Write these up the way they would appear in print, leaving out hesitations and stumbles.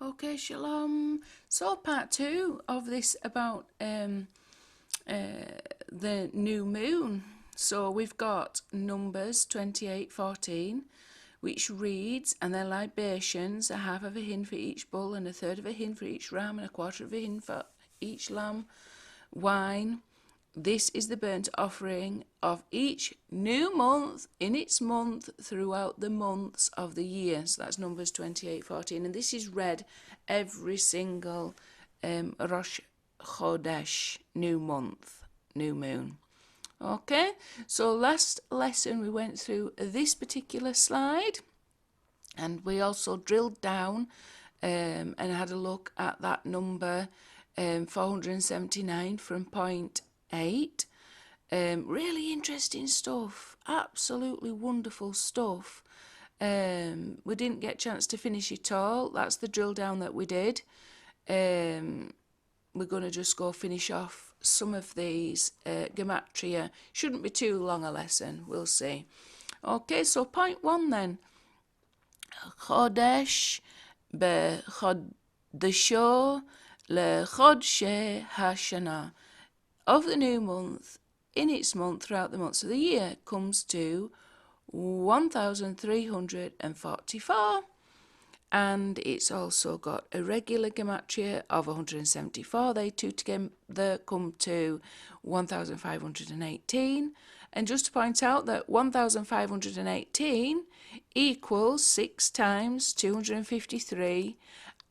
Okay, shalom. So part two of this about the new moon. So we've got Numbers 28:14, which reads, "And their libations, a half of a hin for each bull, and a third of a hin for each ram, and a quarter of a hin for each lamb, wine. This is the burnt offering of each new month in its month throughout the months of the year." So that's Numbers 28:14. And this is read every single Rosh Chodesh, new month, new moon. Okay, so last lesson we went through this particular slide, and we also drilled down and had a look at that number 479 from point 8. Really interesting stuff, absolutely wonderful stuff. We didn't get a chance to finish it all. That's the drill down that we did. We're going to just go finish off some of these gematria. Shouldn't be too long a lesson, we'll see. Okay, so point 1 then. Chodesh b'chodesho lechodshei hashana. Of the new month, in its month, throughout the months of the year, comes to 1,344. And it's also got a regular gematria of 174. They two together come to 1,518. And just to point out that 1,518 equals 6 times 253,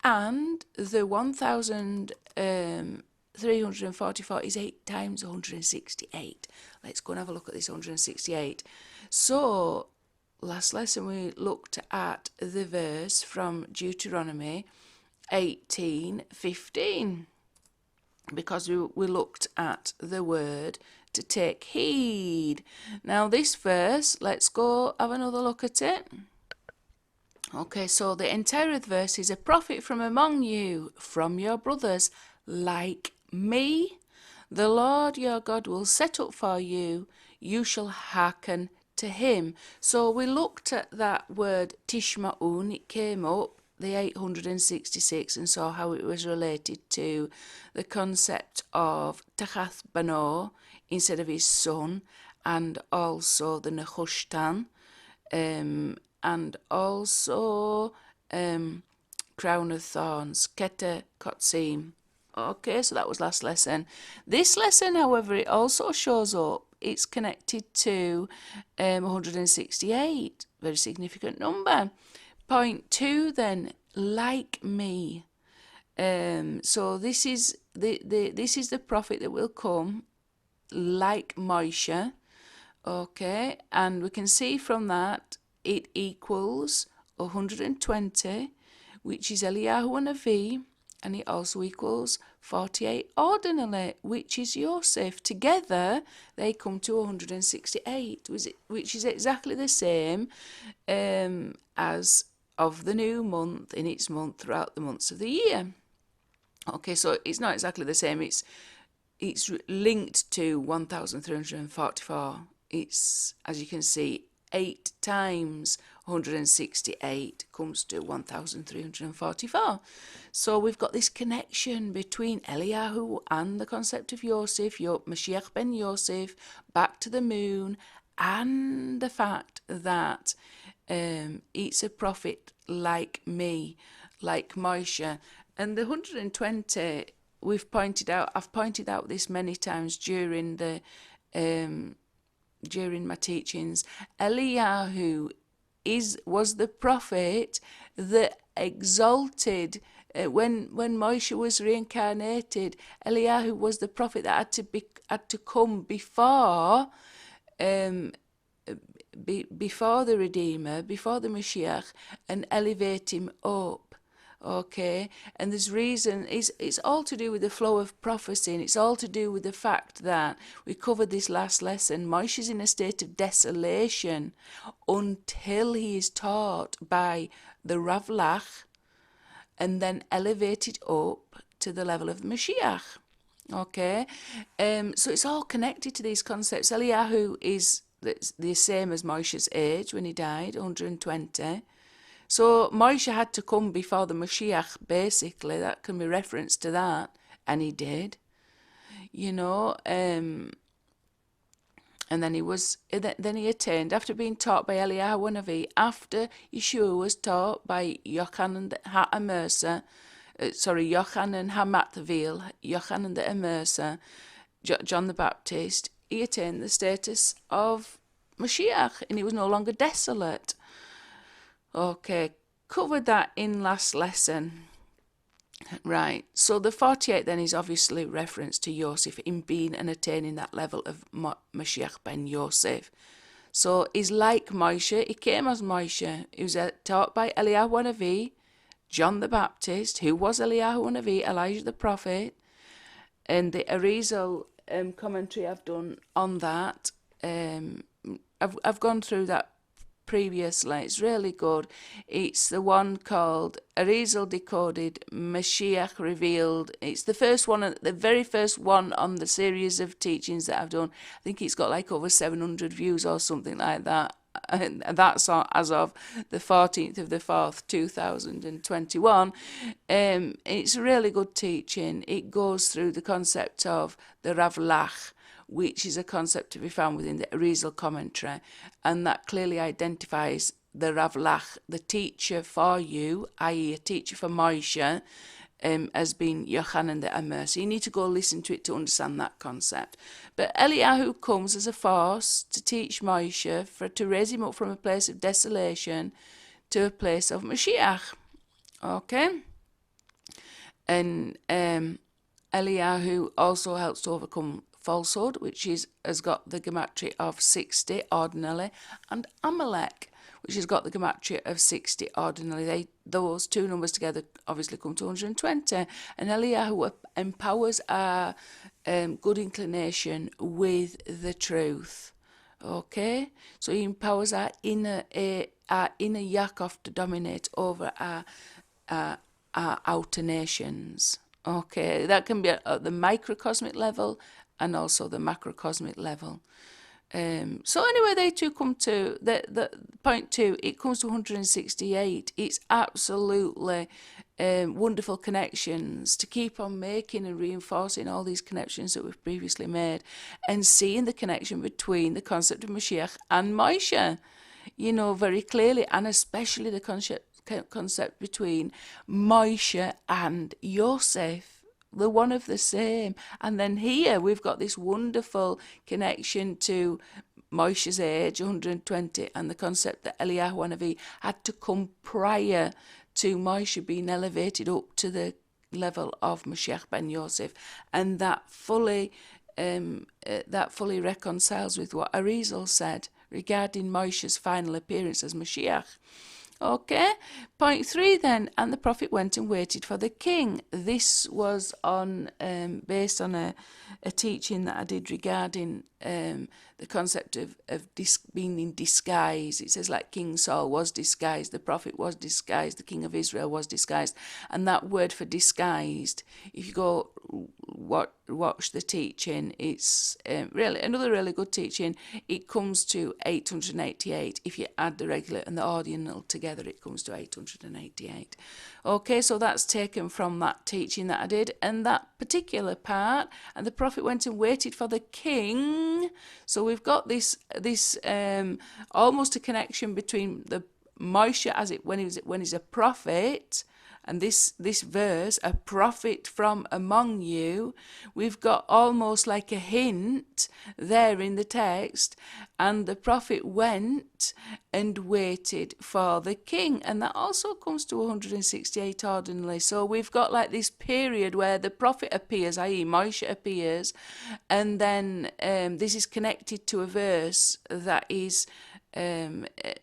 and the 1,344 is 8 times 168. Let's go and have a look at this 168. So last lesson we looked at the verse from Deuteronomy 18:15, because we looked at the word to take heed. Now this verse, let's go have another look at it. Okay, so the entire of the verse is, "A prophet from among you, from your brothers, like me, the Lord your God will set up for you. You shall hearken to him." So we looked at that word tishma'un. It came up, the 866, and saw how it was related to the concept of Tachath Bano instead of his son, and also the Nehushtan, and also crown of thorns, Kete Kotzim. Okay, so that was last lesson. This lesson, however, it also shows up. It's connected to 168, very significant number. Point 2 then, like me. So this is the prophet that will come, like Moshe. Okay, and we can see from that it equals 120, which is Eliyahu Hanavi, and it also equals 48 ordinally, which is Yosef. Together, they come to 168, which is exactly the same as of the new month in its month throughout the months of the year. Okay, so it's not exactly the same. It's linked to 1,344. It's, as you can see, 8 times 168 comes to 1,344. So we've got this connection between Eliyahu and the concept of Yosef, Mashiach ben Yosef, back to the moon, and the fact that it's a prophet like me, like Moshe. And the 120, I've pointed out this many times during my teachings. Eliyahu was the prophet that exalted when Moshe was reincarnated. Eliyahu was the prophet that had to come before the Redeemer, before the Mashiach, and elevate him up. Okay, and there's reason, it's all to do with the flow of prophecy, and it's all to do with the fact that we covered this last lesson. Moshe's in a state of desolation until he is taught by the Ravlach and then elevated up to the level of the Mashiach. Okay, so it's all connected to these concepts. Eliyahu is the same as Moshe's age when he died, 120. So Moshe had to come before the Mashiach, basically. That can be referenced to that. And he did, you know. And then he attained, after being taught by Eliyahu Hanavi, after Yeshua was taught by Yochanan HaMercer, Yochanan HaMatvil, Yochanan the Immerser, John the Baptist, he attained the status of Mashiach, and he was no longer desolate. Okay, covered that in last lesson. Right, so the 48 then is obviously reference to Yosef in being and attaining that level of Mashiach ben Yosef. So he's like Moshe, he came as Moshe. He was taught by Eliyahu Hanavi, John the Baptist, who was Eliyahu Hanavi, Elijah the prophet, and the Arizal commentary I've done on that. I've gone through that previously. It's really good. It's the one called Arizal Decoded, Mashiach Revealed. It's the first one, the very first one on the series of teachings that I've done. I think it's got like over 700 views or something like that. And that's as of the 14th of the 4th, 2021. It's a really good teaching. It goes through the concept of the Ravlach, which is a concept to be found within the Arizal commentary, and that clearly identifies the Ravlach, the teacher for you, i.e. a teacher for Moshe, as being Yochanan the Immerser. You need to go listen to it to understand that concept. But Eliyahu comes as a force to teach Moshe, to raise him up from a place of desolation to a place of Mashiach. Okay? And Eliyahu also helps to overcome falsehood, which has got the gematria of 60 ordinarily, and Amalek, which has got the gematria of 60 ordinarily. Those two numbers together obviously come to 120. And Eliyahu empowers our good inclination with the truth. Okay, so he empowers our inner Yaakov to dominate over our outer nations. Okay, that can be at the microcosmic level and also the macrocosmic level. So anyway, they two come to the point two. It comes to 168. It's absolutely wonderful connections to keep on making and reinforcing all these connections that we've previously made, and seeing the connection between the concept of Mashiach and Moshe, you know, very clearly, and especially the concept between Moshe and Yosef. The one of the same. And then here we've got this wonderful connection to Moshe's age, 120, and the concept that Eliyahu Hanavi had to come prior to Moshe being elevated up to the level of Mashiach ben Yosef, and that fully reconciles with what Arizal said regarding Moshe's final appearance as Mashiach. Okay, point 3 then, and the prophet went and waited for the king. This was based on a teaching that I did regarding the concept of being in disguise. It says like King Saul was disguised, the prophet was disguised, the king of Israel was disguised. And that word for disguised, if you go watch the teaching, it's really another really good teaching. It comes to 888. If you add the regular and the ordinal together, it comes to 888. Okay, so that's taken from that teaching that I did, and that particular part. And the prophet went and waited for the king. So we've got this almost a connection between the Moshe when he's a prophet. And this verse, a prophet from among you, we've got almost like a hint there in the text. And the prophet went and waited for the king. And that also comes to 168 ordinarily. So we've got like this period where the prophet appears, i.e. Moshe appears. And then this is connected to a verse that is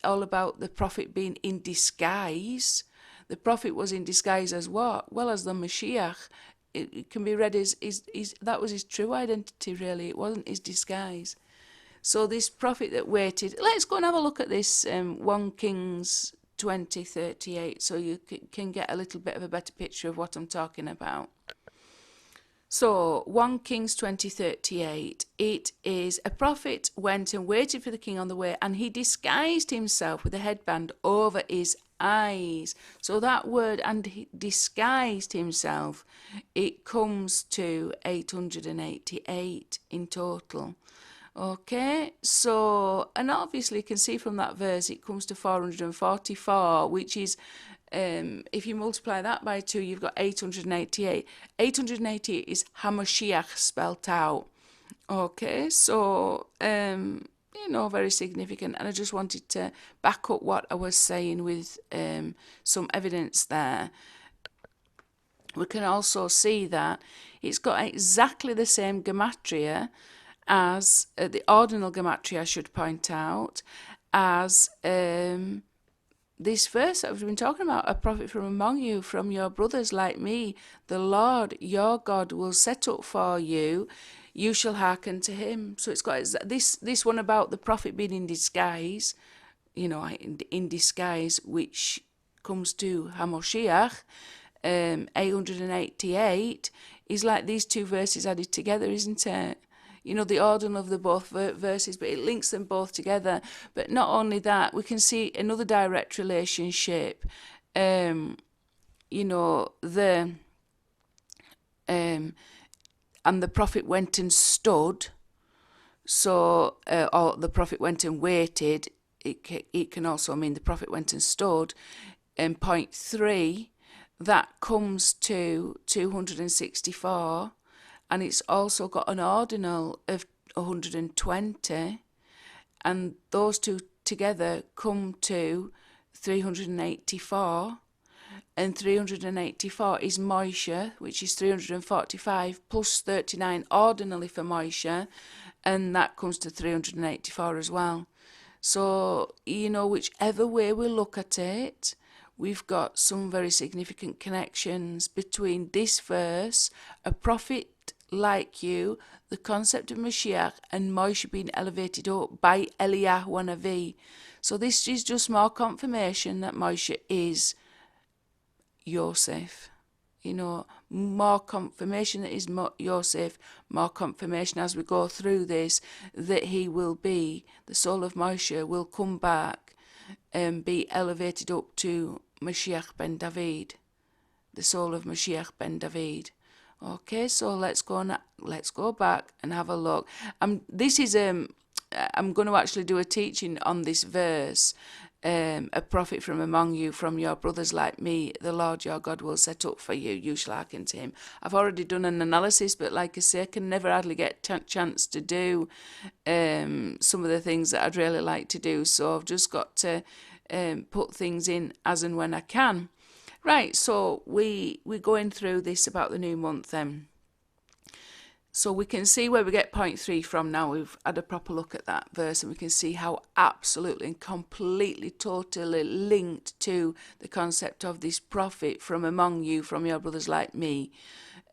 all about the prophet being in disguise. The prophet was in disguise as what? Well, as the Mashiach. It can be read as that was his true identity, really. It wasn't his disguise. So this prophet that waited, let's go and have a look at this 1 Kings 20:38, so you can get a little bit of a better picture of what I'm talking about. So 1 Kings 20:38, it is a prophet went and waited for the king on the way, and he disguised himself with a headband over his eyes. So that word, and he disguised himself, it comes to 888 in total. Okay, so, and obviously you can see from that verse it comes to 444, which is, if you multiply that by 2, you've got 888. 888 is Hamashiach spelt out. Okay, so, very significant. And I just wanted to back up what I was saying with some evidence there. We can also see that it's got exactly the same gematria as the ordinal gematria, I should point out, as this verse that we've been talking about, a prophet from among you, from your brothers like me, the Lord your God will set up for you, you shall hearken to him. So it's got this one about the prophet being in disguise, in disguise, which comes to Hamoshiach, 888, is like these two verses added together, isn't it? The ordinal of the both verses, but it links them both together. But not only that, we can see another direct relationship. And the prophet went and stood. So, or the prophet went and waited. It can also mean the prophet went and stood. And point 3, that comes to 264. And it's also got an ordinal of 120, and those two together come to 384, and 384 is Moshe, which is 345 plus 39 ordinally for Moshe, and that comes to 384 as well. So, whichever way we look at it, we've got some very significant connections between this verse, a prophet like you, the concept of Mashiach, and Moshe being elevated up by Eliyahu Hanavi. So this is just more confirmation that Moshe is Yosef. More confirmation that is Yosef, more confirmation as we go through this that he will be, the soul of Moshe will come back and be elevated up to Mashiach ben David, the soul of Mashiach ben David. Okay, so let's go back and have a look. I'm going to actually do a teaching on this verse. A prophet from among you, from your brothers like me, the Lord your God will set up for you. You shall hearken to him. I've already done an analysis, but like I say, I can never hardly get chance to do some of the things that I'd really like to do. So I've just got to put things in as and when I can. Right, so we're going through this about the new month then. So we can see where we get point 3 from now. We've had a proper look at that verse, and we can see how absolutely and completely, totally linked to the concept of this prophet from among you, from your brothers like me,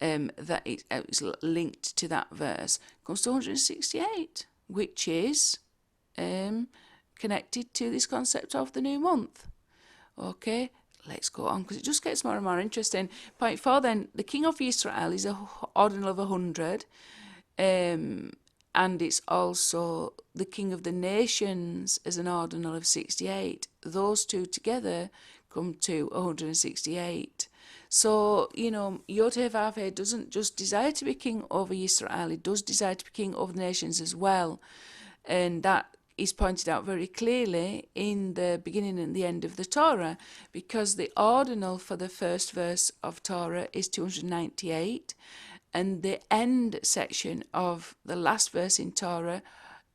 that it's linked to that verse. It comes to 168, which is connected to this concept of the new month. Okay, let's go on, because it just gets more and more interesting. Point 4 then, the king of Israel is an ordinal of 100, and it's also the king of the nations as an ordinal of 68. Those two together come to 168. So, Yod-Heh-Vav-Heh doesn't just desire to be king over Israel, he does desire to be king over the nations as well. And that is pointed out very clearly in the beginning and the end of the Torah, because the ordinal for the first verse of Torah is 298, and the end section of the last verse in Torah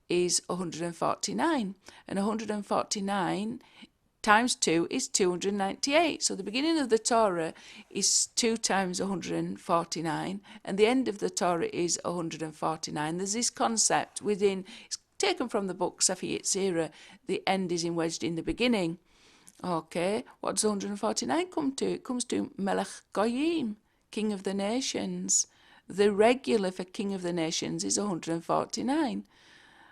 is 149, and 149 times 2 is 298. So the beginning of the Torah is 2 times 149, and the end of the Torah is 149. There's this concept within, it's taken from the book Sefer Yetzirah, the end is wedged in the beginning. Okay, what does 149 come to? It comes to Melech Goyim, king of the nations. The regular for king of the nations is 149.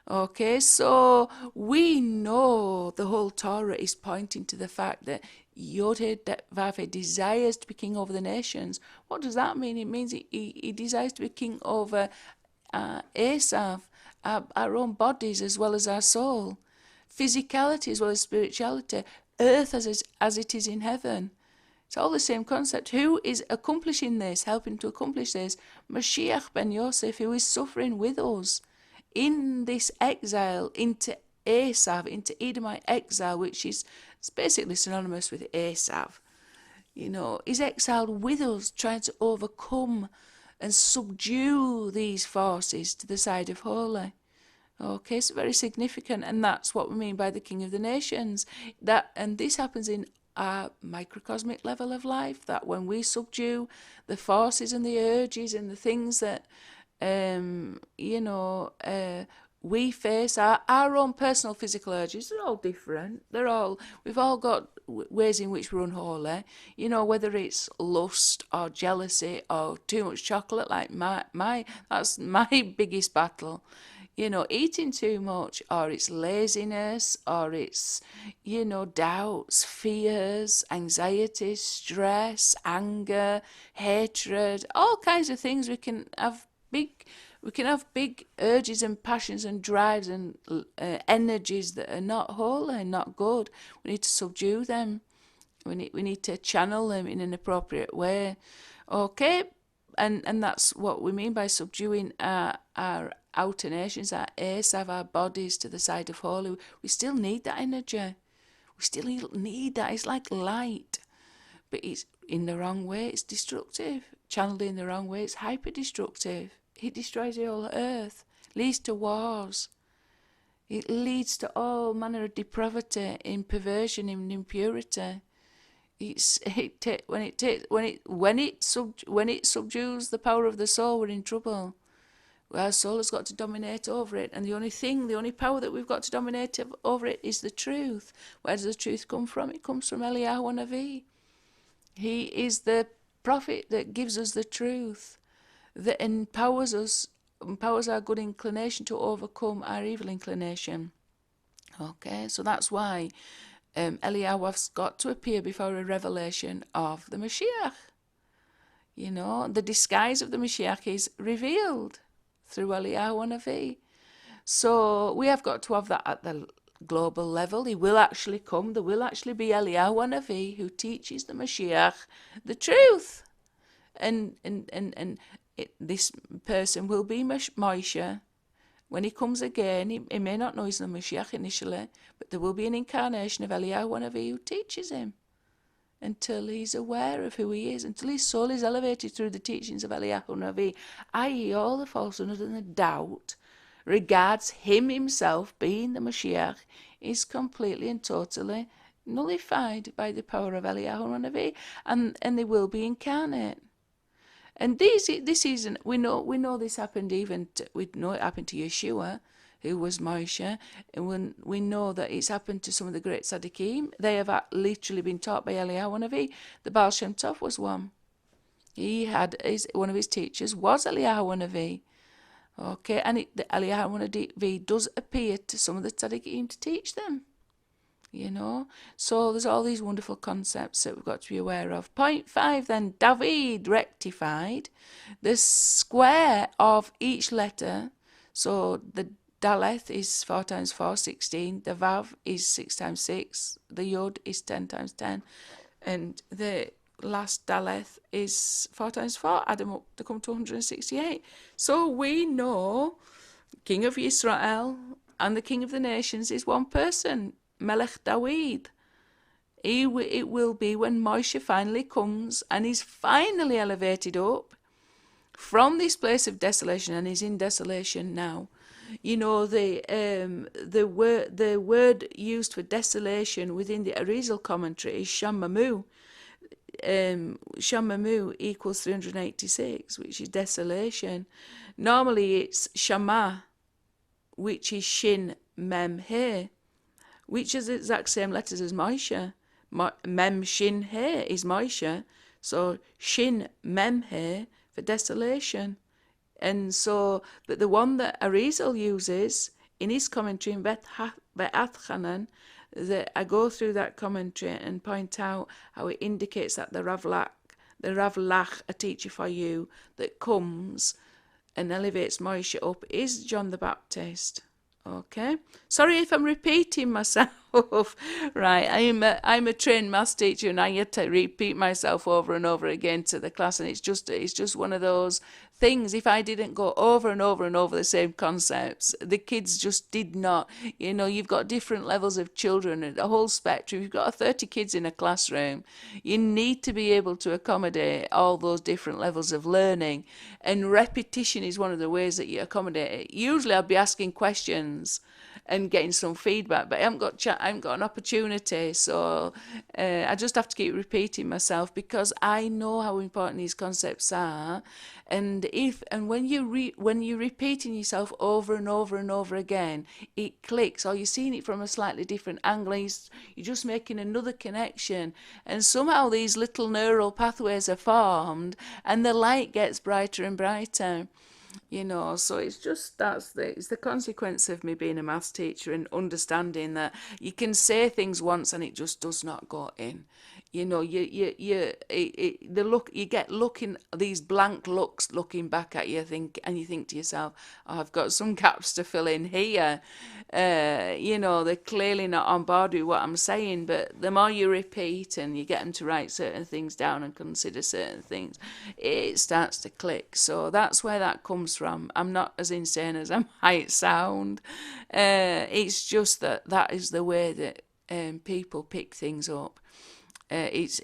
Okay, so we know the whole Torah is pointing to the fact that Yod-Heh-Vav-Heh desires to be king over the nations. What does that mean? It means he desires to be king over Esav, our own bodies as well as our soul, physicality as well as spirituality, earth as it is in heaven. It's all the same concept. Who is accomplishing this, helping to accomplish this? Mashiach ben Yosef, who is suffering with us in this exile into Esav, into Edomite exile, which is it's basically synonymous with Esav. You know, he's exiled with us, trying to overcome and subdue these forces to the side of holy. Okay, so very significant, and that's what we mean by the King of the Nations. And this happens in our microcosmic level of life, that when we subdue the forces and the urges and the things that we face, our own personal physical urges. They're all different. We've all got ways in which we're unholy. You know, whether it's lust or jealousy or too much chocolate, like that's my biggest battle. You know, eating too much, or it's laziness, or it's, doubts, fears, anxieties, stress, anger, hatred, all kinds of things. We can have big urges and passions and drives and energies that are not holy and not good. We need to subdue them. We need to channel them in an appropriate way. Okay, and that's what we mean by subduing our outer nations, our Esav, our bodies to the side of holy. We still need that energy. We still need that. It's like light, but it's in the wrong way. It's destructive. Channeled in the wrong way, it's hyper-destructive. It destroys the whole earth, leads to wars. It leads to all manner of depravity, in perversion, in impurity. When it subdues the power of the soul, we're in trouble. Our soul has got to dominate over it, and the only power that we've got to dominate over it is the truth. Where does the truth come from? It comes from Eliyahu Hanavi. He is the prophet that gives us the truth, that empowers our good inclination to overcome our evil inclination. Okay, so that's why Eliyahu has got to appear before a revelation of the Mashiach. You know, the disguise of the Mashiach is revealed through Eliyahu Hanavi. So we have got to have that at the global level. He will actually come. There will actually be Eliyahu Hanavi who teaches the Mashiach the truth. And this person will be Moshe. When he comes again, he may not know he's the Mashiach initially, but there will be an incarnation of Eliyahu Hanavi who teaches him until he's aware of who he is, until his soul is elevated through the teachings of Eliyahu Hanavi, i.e. all the falsehood and the doubt regards him himself being the Mashiach is completely and totally nullified by the power of Eliyahu Hanavi, and they will be incarnate. And this isn't. We know this happened we know it happened to Yeshua, who was Moshe, and when we know that it's happened to some of the great tzaddikim, they have literally been taught by Eliyahu Hanavi. The Baal Shem Tov was one. He had one of his teachers was Eliyahu Hanavi. Okay, and the Eliyahu Hanavi does appear to some of the tzaddikim to teach them. You know, so there's all these wonderful concepts that we've got to be aware of. Point 5 then, David rectified the square of each letter. So the Daleth is 4 times 4, 16. The Vav is 6 times 6. The Yod is 10 times 10. And the last Daleth is 4 times 4. Add them up to come to 168. So we know King of Israel and the King of the Nations is one person, Melech David. It will be when Moshe finally comes and is finally elevated up from this place of desolation, and is in desolation now. You know, the word used for desolation within the Arizal commentary is Shamamu. Shamamu equals 386, which is desolation. Normally it's Shama, which is Shin Mem He, which is the exact same letters as Moshe. Mem Shin He is Moshe, so Shin Mem He for desolation. And so, but the one that Arizal uses in his commentary in Be'ath Hanan, that I go through that commentary and point out how it indicates that the Ravlach, a teacher for you, that comes and elevates Moshe up, is John the Baptist. Okay. Sorry if I'm repeating myself. Right. I'm a trained maths teacher, and I had to repeat myself over and over again to the class, and it's just one of those things. If I didn't go over and over and over the same concepts, the kids just did not. You've got different levels of children and a whole spectrum. You've got 30 kids in a classroom. You need to be able to accommodate all those different levels of learning, and repetition is one of the ways that you accommodate it. Usually I'd be asking questions and getting some feedback, but I haven't got an opportunity, so I just have to keep repeating myself, because I know how important these concepts are. And when you're repeating yourself over and over and over again, it clicks, or you're seeing it from a slightly different angle, and you're just making another connection, and somehow these little neural pathways are formed, and the light gets brighter and brighter. So it's the consequence of me being a maths teacher, and understanding that you can say things once and it just does not go in. You get looking, these blank looks looking back at you, and you think to yourself, oh, I've got some gaps to fill in here. They're clearly not on board with what I'm saying, but the more you repeat and you get them to write certain things down and consider certain things, it starts to click. So that's where that comes from. I'm not as insane as I might sound. It's just that is the way that people pick things up. It's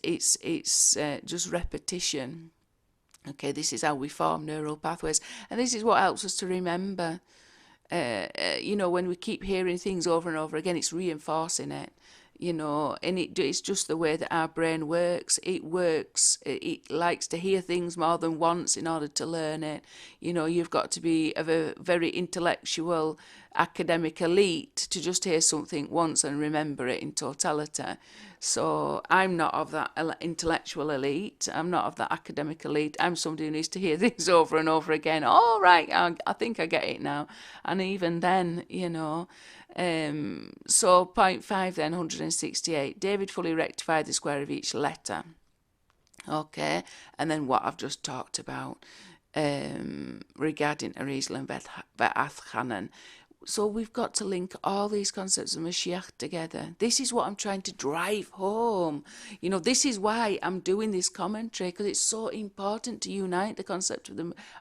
just repetition. Okay, this is how we form neural pathways, and this is what helps us to remember. When we keep hearing things over and over again, it's reinforcing it. And it's just the way that our brain works. It likes to hear things more than once in order to learn it. You've got to be of a very intellectual, academic elite to just hear something once and remember it in totality. So I'm not of that intellectual elite. I'm not of that academic elite. I'm somebody who needs to hear things over and over again. All right, I think I get it now. And even then, so point 5 then, 168. David fully rectified the square of each letter. Okay, and then what I've just talked about regarding Arizal and Ba'ath Hanan. So we've got to link all these concepts of Mashiach together. This is what I'm trying to drive home. This is why I'm doing this commentary, because it's so important to unite the concept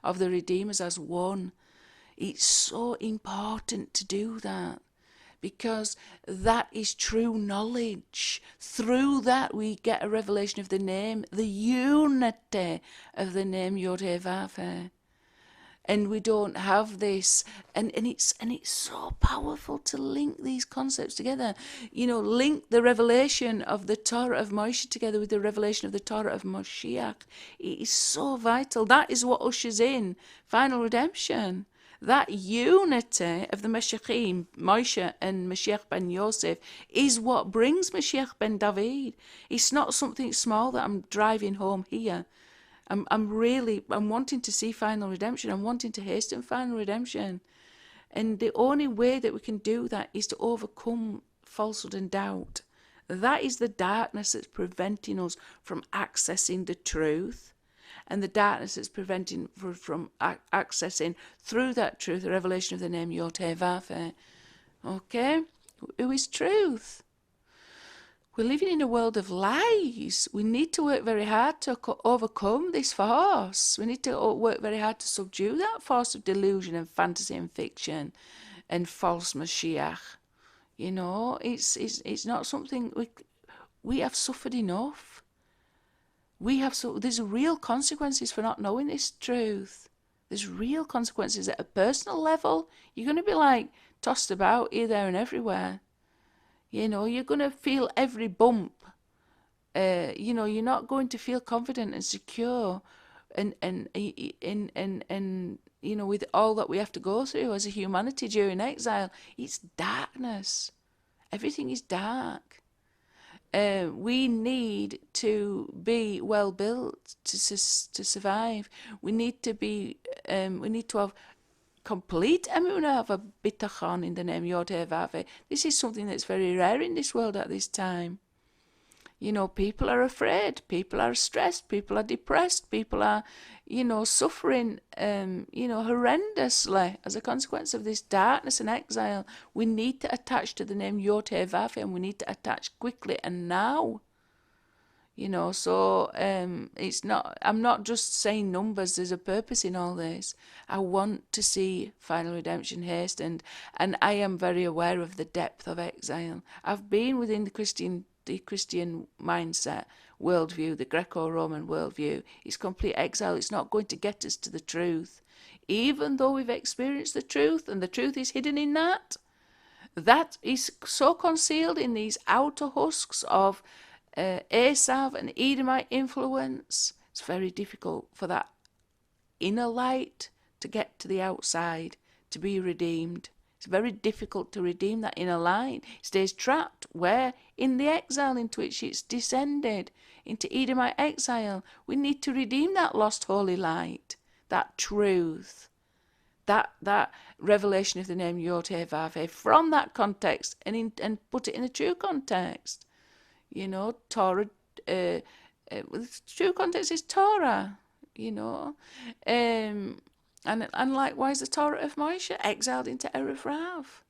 of the Redeemers as one. It's so important to do that, because that is true knowledge. Through that we get a revelation of the name, the unity of the name Yod-Heh-Vav-Heh. And we don't have this, and it's so powerful to link these concepts together. Link the revelation of the Torah of Moshe together with the revelation of the Torah of Moshiach. It is so vital. That is what ushers in final redemption. That unity of the Mashiachim, Moshe and Mashiach ben Yosef, is what brings Mashiach ben David. It's not something small that I'm driving home here. I'm wanting to see final redemption. I'm wanting to hasten final redemption. And the only way that we can do that is to overcome falsehood and doubt. That is the darkness that's preventing us from accessing the truth, and the darkness that's preventing from accessing through that truth the revelation of the name Yod-Heh-Vav-Heh. Okay? Who is truth? We're living in a world of lies. We need to work very hard to overcome this force. We need to work very hard to subdue that force of delusion and fantasy and fiction and false Mashiach. It's not something we have suffered enough. There's real consequences for not knowing this truth. There's real consequences at a personal level. You're going to be tossed about here, there, and everywhere. You're going to feel every bump. You're not going to feel confident and secure, and with all that we have to go through as a humanity during exile. It's darkness. Everything is dark. We need to be well built to survive. We need to have complete emunah of a bitachon in the name Yod-Heh-Vav-Heh. This is something that's very rare in this world at this time. People are afraid, people are stressed, people are depressed, people are, suffering, horrendously as a consequence of this darkness and exile. We need to attach to the name Yod-Heh-Vav, and we need to attach quickly and now. So I'm not just saying numbers. There's a purpose in all this. I want to see final redemption hastened, and I am very aware of the depth of exile. I've been within the Christian mindset, worldview, the Greco-Roman worldview. It's complete exile. It's not going to get us to the truth, even though we've experienced the truth, and the truth is hidden in that. That is so concealed in these outer husks of Esav and Edomite influence. It's very difficult for that inner light to get to the outside, to be redeemed. It's very difficult to redeem that inner light. It stays trapped where? In the exile into which it's descended, into Edomite exile. We need to redeem that lost holy light, that truth, that revelation of the name Yod-Heh-Vav from that context, and put it in a true context. Torah, the true context is Torah, and likewise the Torah of Moshe, exiled into Erev Rav.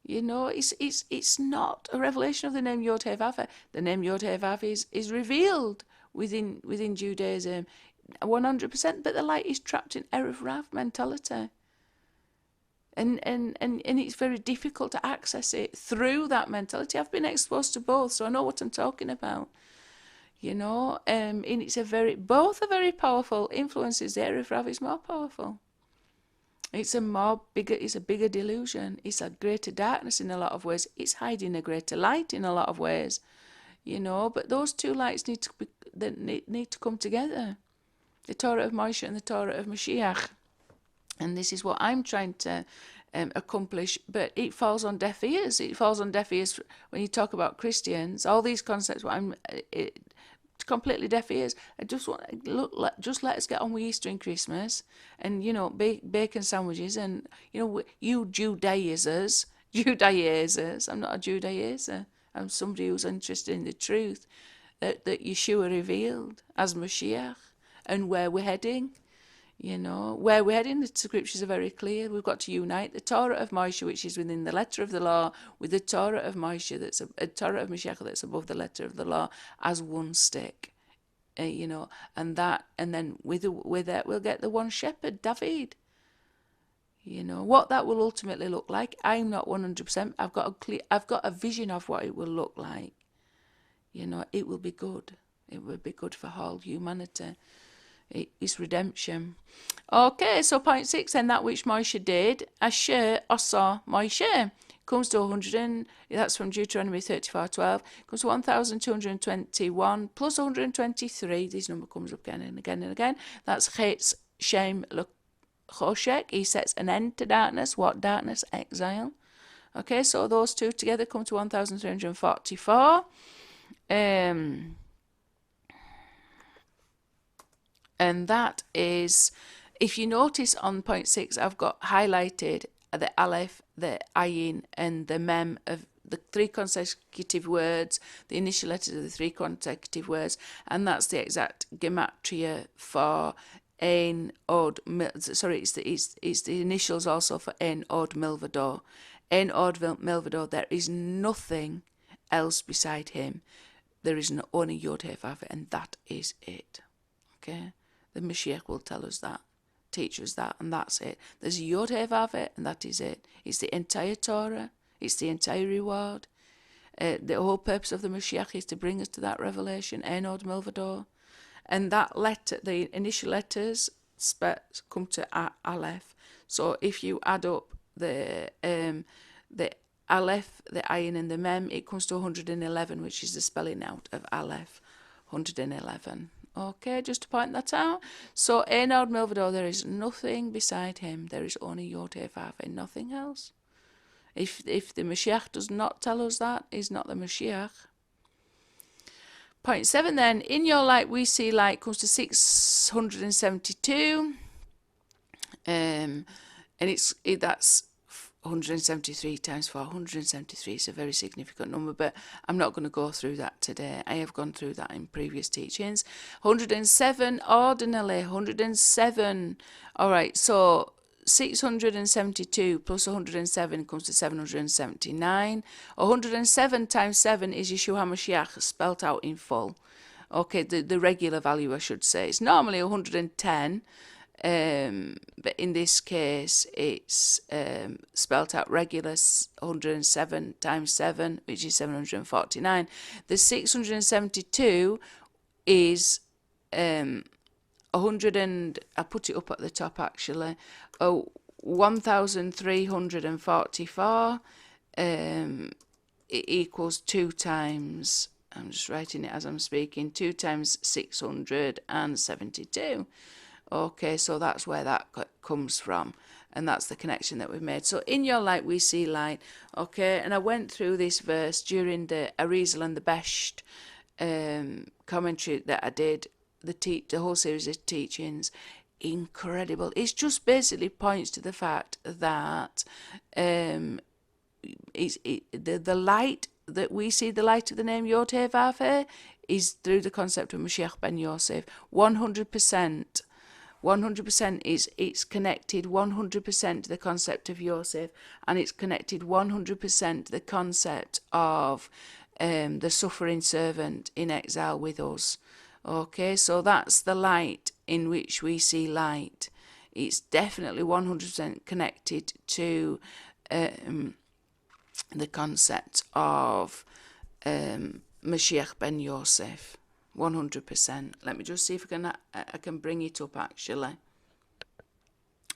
It's not a revelation of the name Yod-Heh-Vav. The name Yod-Heh-Vav is revealed within Judaism, 100%, but the light is trapped in Erev Rav mentality. And it's very difficult to access it through that mentality. I've been exposed to both, so I know what I'm talking about. And it's both are very powerful influences. The Erev Rav is more powerful. It's a bigger delusion. It's a greater darkness in a lot of ways. It's hiding a greater light in a lot of ways. But those two lights need to come together. The Torah of Moshe and the Torah of Mashiach. And this is what I'm trying to accomplish, but it falls on deaf ears. It falls on deaf ears when you talk about Christians. All these concepts, completely deaf ears. I just want just let us get on with Easter and Christmas, and bacon sandwiches, and you Judaizers. I'm not a Judaizer. I'm somebody who's interested in the truth that Yeshua revealed as Mashiach, and where we're heading. Where we're heading, the scriptures are very clear. We've got to unite the Torah of Moshe, which is within the letter of the law, with the Torah of Moshe, that's a Torah of Mashiach that's above the letter of the law, as one stick. And then with that we'll get the one shepherd, David. What that will ultimately look like, I'm not 100%. I've got a vision of what it will look like. It will be good. It will be good for all humanity. It's redemption. Okay, so point 6 then, that which Moshe did, Asher Asa Moshe, comes to 100, that's from Deuteronomy 34:12, comes to 1,221 plus 123. This number comes up again and again and again. That's Chetz Shem Choshek. He sets an end to darkness. What darkness? Exile. Okay, so those two together come to 1,344. And that is, if you notice on point 6, I've got highlighted the Aleph, the Ayin, and the Mem of the three consecutive words, the initial letters of the three consecutive words, and that's the exact gematria for Ein Od. It's the initials also for Ein Od Milvador. Ein Od Milvador. There is nothing else beside him. There is only Yod-Heh-Vav, and that is it. Okay. The Mashiach will tell us that, teach us that, and that's it. There's Yod-Heh-Vav, and that is it. It's the entire Torah. It's the entire reward. The whole purpose of the Mashiach is to bring us to that revelation, Ein Od Milvador. And that letter, the initial letters, come to Aleph. So if you add up the Aleph, the Ayin, and the Mem, it comes to 111, which is the spelling out of Aleph, 111. Okay, just to point that out. So, Ein Od Milvador, there is nothing beside him. There is only Yod-Heh-Vav and nothing else. If the Mashiach does not tell us that, he's not the Mashiach. Point 7 then, in your light we see light comes to 672. And that's 173 times 4, 173 is a very significant number, but I'm not going to go through that today. I have gone through that in previous teachings. 107 ordinally, 107. All right, so 672 plus 107 comes to 779. 107 times 7 is Yeshua HaMashiach spelt out in full. Okay, the regular value, I should say. It's normally 110. But in this case, it's spelt out regular 107 times 7, which is 749. The 672 is 100 and I put it up at the top actually. 1,344. It equals 2 times. I'm just writing it as I'm speaking. 2 times 672. Okay, so that's where that comes from, and that's the connection that we've made. So in your light we see light. Okay, and I went through this verse during the Arizal and the Besht commentary that I did, the whole series of teachings. Incredible. It just basically points to the fact that the light that we see, the light of the name Yod Heh Vav Heh, is through the concept of Mashiach ben Yosef. 100%. 100% it's connected 100% to the concept of Yosef, and it's connected 100% to the concept of the suffering servant in exile with us. Okay, so that's the light in which we see light. It's definitely 100% connected to the concept of Mashiach ben Yosef. 100%. Let me just see if I can bring it up actually.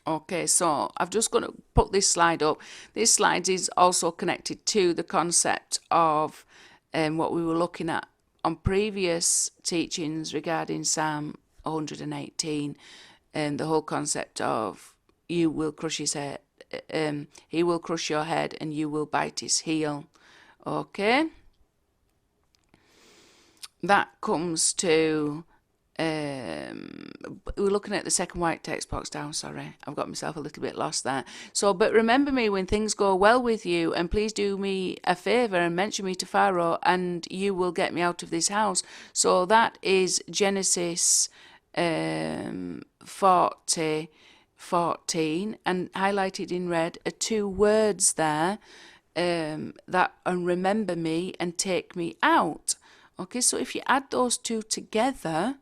Okay, so I've just got to put this slide up. This slide is also connected to the concept of what we were looking at on previous teachings regarding Psalm 118, and the whole concept of you will crush his head, he will crush your head and you will bite his heel. Okay. That comes to, we're looking at the second white text box down, sorry. I've got myself a little bit lost there. So, but remember me when things go well with you, and please do me a favour and mention me to Pharaoh, and you will get me out of this house. So that is Genesis 40, 14, and highlighted in red are 2 words there, that and remember me and take me out. Okay, so if you add those 2 together,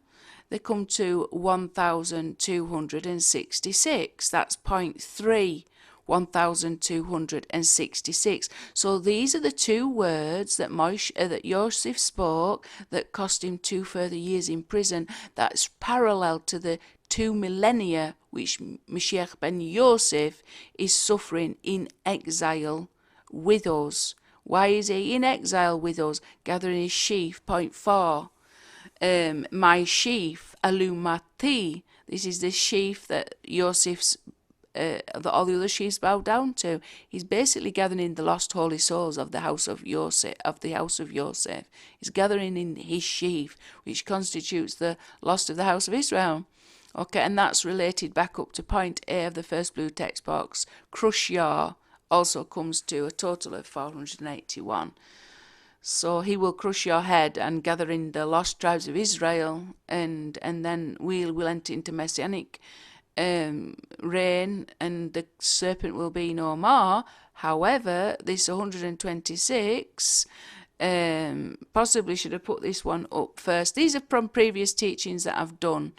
they come to 1,266. That's 0.3, 1,266. So these are the 2 words that that Yosef spoke that cost him 2 further years in prison. That's parallel to the 2 millennia which Mashiach ben Yosef is suffering in exile with us. Why is he in exile with us, gathering his sheaf? Point 4. My sheaf, Alumati. This is the sheaf that Yosef's, that all the other sheaves bow down to. He's basically gathering in the lost holy souls of the house of Yosef. He's gathering in his sheaf, which constitutes the lost of the house of Israel. Okay, and that's related back up to point A of the first blue text box. Crush your also comes to a total of 481. So he will crush your head and gather in the lost tribes of Israel, and then we'll enter into messianic reign, and the serpent will be no more. However, this 126, possibly should have put this one up first. These are from previous teachings that I've done.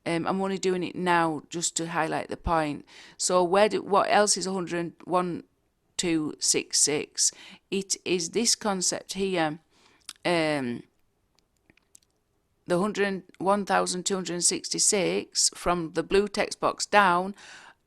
I'm only doing it now just to highlight the point. So what else is 10266? It is this concept here. The 1,266 from the blue text box down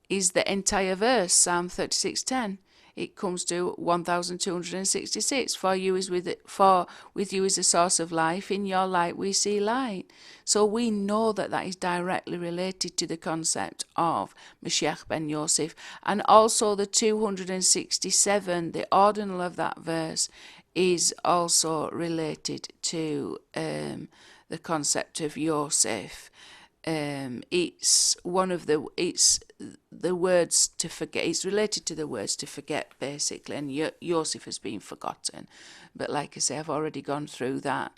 is the entire verse, Psalm 36:10. It comes to 1,266. For you is with you is the source of life. In your light we see light. So we know that is directly related to the concept of Mashiach ben Yosef, and also the 267. The ordinal of that verse is also related to the concept of Yosef. It's one of it's the words to forget. It's related to the words to forget, basically, and Yosef has been forgotten. But like I say, I've already gone through that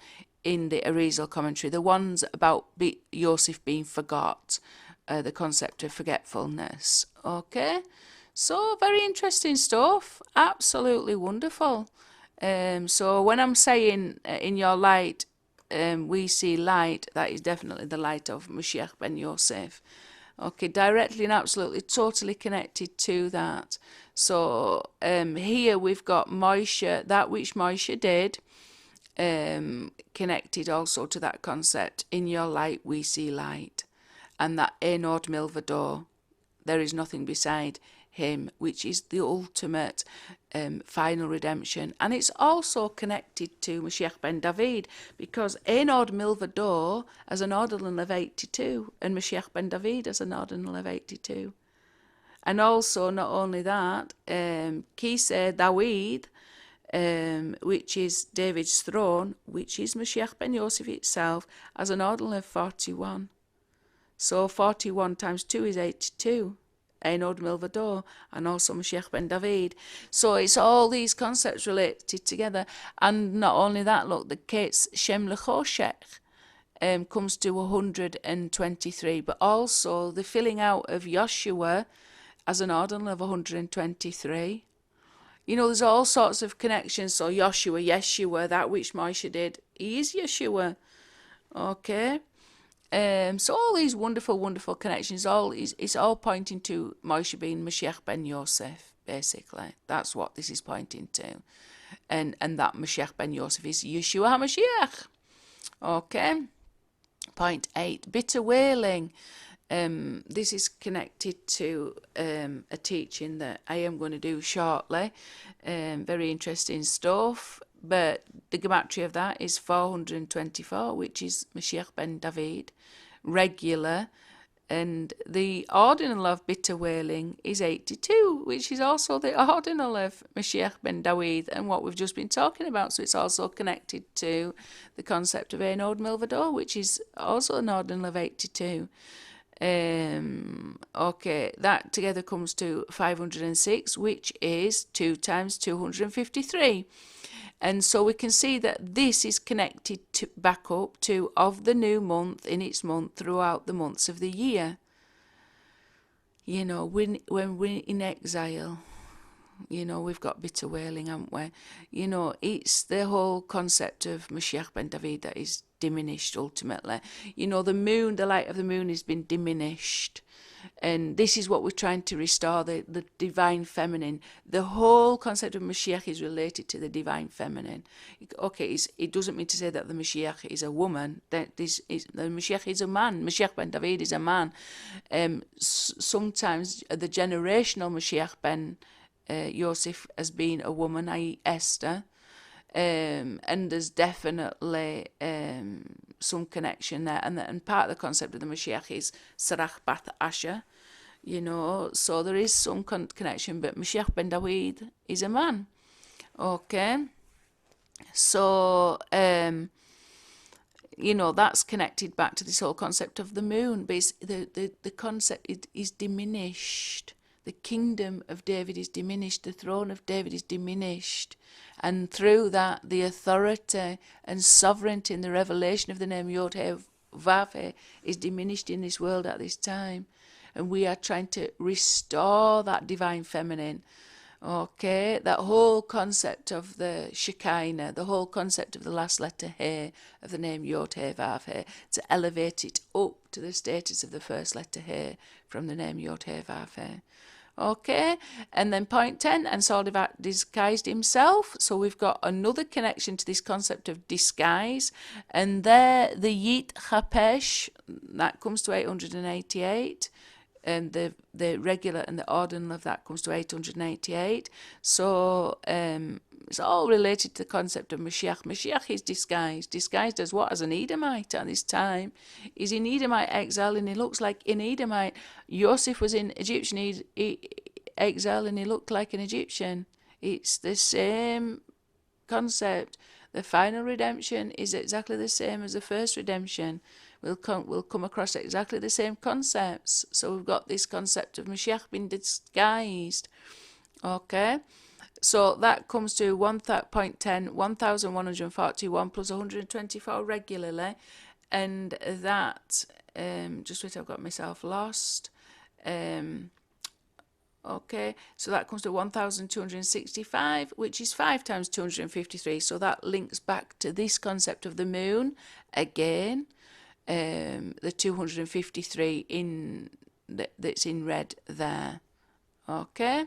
in the Arizal commentary. The ones about Yosef being forgot, the concept of forgetfulness. Okay, so very interesting stuff. Absolutely wonderful. So when I'm saying in your light, we see light, that is definitely the light of Mashiach ben Yosef. Okay, directly and absolutely, totally connected to that. So here we've got Moshe, that which Moshe did, connected also to that concept. In your light we see light. And that Enod Milvador, there is nothing beside him, which is the ultimate final redemption. And it's also connected to Mashiach ben David, because Enod Milvador as an ordinal of 82, and Mashiach ben David as an ordinal of 82. And also, not only that, Kiseh David, which is David's throne, which is Mashiach ben Yosef itself, as an ordinal of 41. So 41 times 2 is 82. Enod Milvador, and also Mashiach ben David. So it's all these concepts related together. And not only that, look, the Kates Shem Lechoshech comes to 123, but also the filling out of Joshua as an ordinal of 123. You know, there's all sorts of connections. So Joshua, Yeshua, that which Moshe did, he is Yeshua. Okay. So all these wonderful, wonderful connections, it's all pointing to Moshe being Mashiach ben Yosef, basically. That's what this is pointing to. And that Mashiach ben Yosef is Yeshua HaMashiach. Okay. Point 8, bitter wailing. This is connected to a teaching that I am going to do shortly. Very interesting stuff. But the gematria of that is 424, which is Mashiach ben David, regular. And the ordinal of bitter wailing is 82, which is also the ordinal of Mashiach ben David and what we've just been talking about. So it's also connected to the concept of Enod Milvador, which is also an ordinal of 82. Okay, that together comes to 506, which is 2 times 253. And so we can see that this is connected to back up to of the new month in its month throughout the months of the year. You know, when we're in exile, you know, we've got bitter wailing, haven't we? You know, it's the whole concept of Mashiach ben David that is diminished ultimately. You know, the moon, the light of the moon has been diminished. And this is what we're trying to restore, the divine feminine. The whole concept of Mashiach is related to the divine feminine. Okay, it doesn't mean to say that the Mashiach is a woman. That the Mashiach is a man. Mashiach ben David is a man. Sometimes the generational Mashiach ben Yosef has been a woman, i.e. Esther. And there's definitely some connection there. And part of the concept of the Mashiach is Sarach Bath Asher, you know, so there is some connection, but Mashiach ben David is a man. Okay, so you know, that's connected back to this whole concept of the moon, but the concept is diminished. The kingdom of David is diminished, the throne of David is diminished, and through that the authority and sovereignty in the revelation of the name Yod-Heh-Vav-Heh is diminished in this world at this time. And we are trying to restore that divine feminine. Okay, that whole concept of the Shekinah, the whole concept of the last letter He of the name Yod-Heh-Vav-Heh, to elevate it up to the status of the first letter He from the name Yod-Heh-Vav-Heh. Okay, and then point 10, and Saul disguised himself. So we've got another connection to this concept of disguise. And there, the Yit Chapesh, that comes to 888. And the regular and the ordinal of that comes to 888. So it's all related to the concept of Mashiach. Mashiach is disguised. Disguised as what? As an Edomite at this time. He's in Edomite exile and he looks like an Edomite. Joseph was in Egyptian exile and he looked like an Egyptian. It's the same concept. The final redemption is exactly the same as the first redemption. we'll come across exactly the same concepts. So we've got this concept of Mashiach being disguised. Okay, so that comes to 1.10, 1141 plus 124 regularly, and that just wait, I've got myself lost. Okay, so that comes to 1,265, which is 5 times 253. So that links back to this concept of the moon again. The 253 in that's in red there. Okay.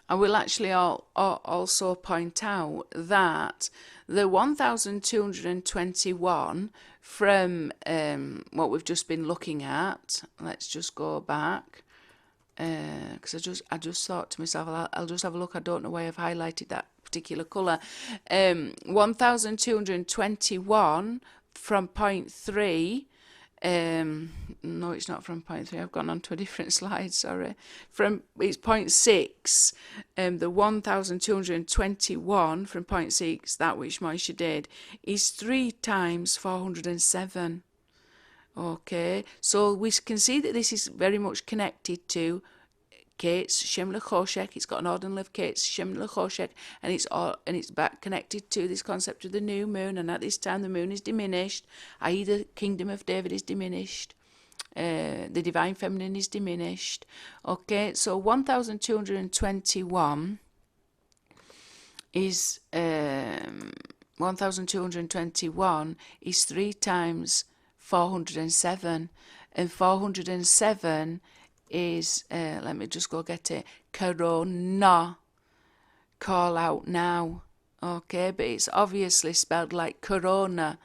I will actually also point out that the 1,221 from what we've just been looking at, let's just go back, because I just thought to myself, I'll just have a look. I don't know why I've highlighted that particular colour. 1,221 from point 3. No, it's not from point 3. I've gone on to a different slide. Sorry. It's point 6. The 1,221 from point 6, that which Moshe did, is 3 times 407. Okay, so we can see that this is very much connected to Kates Shem Lechoshek. It's got an ordinal of Kates Shem Lechoshek, and it's back connected to this concept of the new moon. And at this time, the moon is diminished, i.e., the kingdom of David is diminished. The divine feminine is diminished. Okay, so 1,221 is 1,221 is 3 times 407, and 407 is let me just go get it. Corona, call out now. Okay, but it's obviously spelled like corona,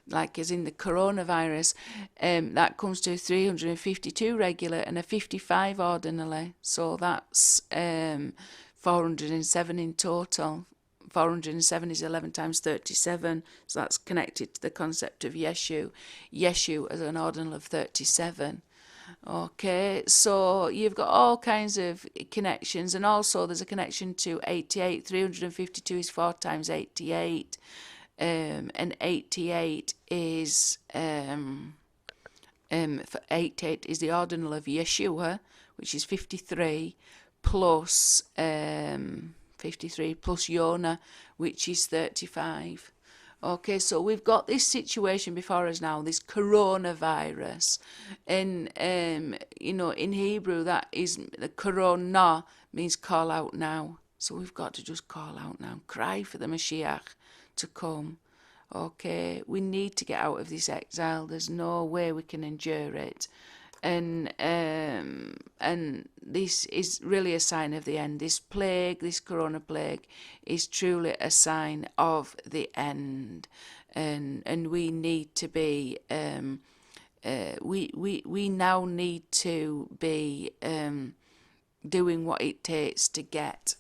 like as in the coronavirus. That comes to 352 regular and a 55 ordinally. So that's 407 in total. 407 is 11 times 37, so that's connected to the concept of Yeshu. Yeshu as an ordinal of 37. Okay, so you've got all kinds of connections, and also there's a connection to 88. 352 is 4 times 88, and 88 is 88 is the ordinal of Yeshua, which is 53 plus 53 plus Yonah, which is 35. Okay, so we've got this situation before us now, this coronavirus. And, in Hebrew, that is, the corona means call out now. So we've got to just call out now, cry for the Mashiach to come. Okay, we need to get out of this exile. There's no way we can endure it. And this is really a sign of the end. This plague, this corona plague, is truly a sign of the end. And we need to be we now need to be doing what it takes to get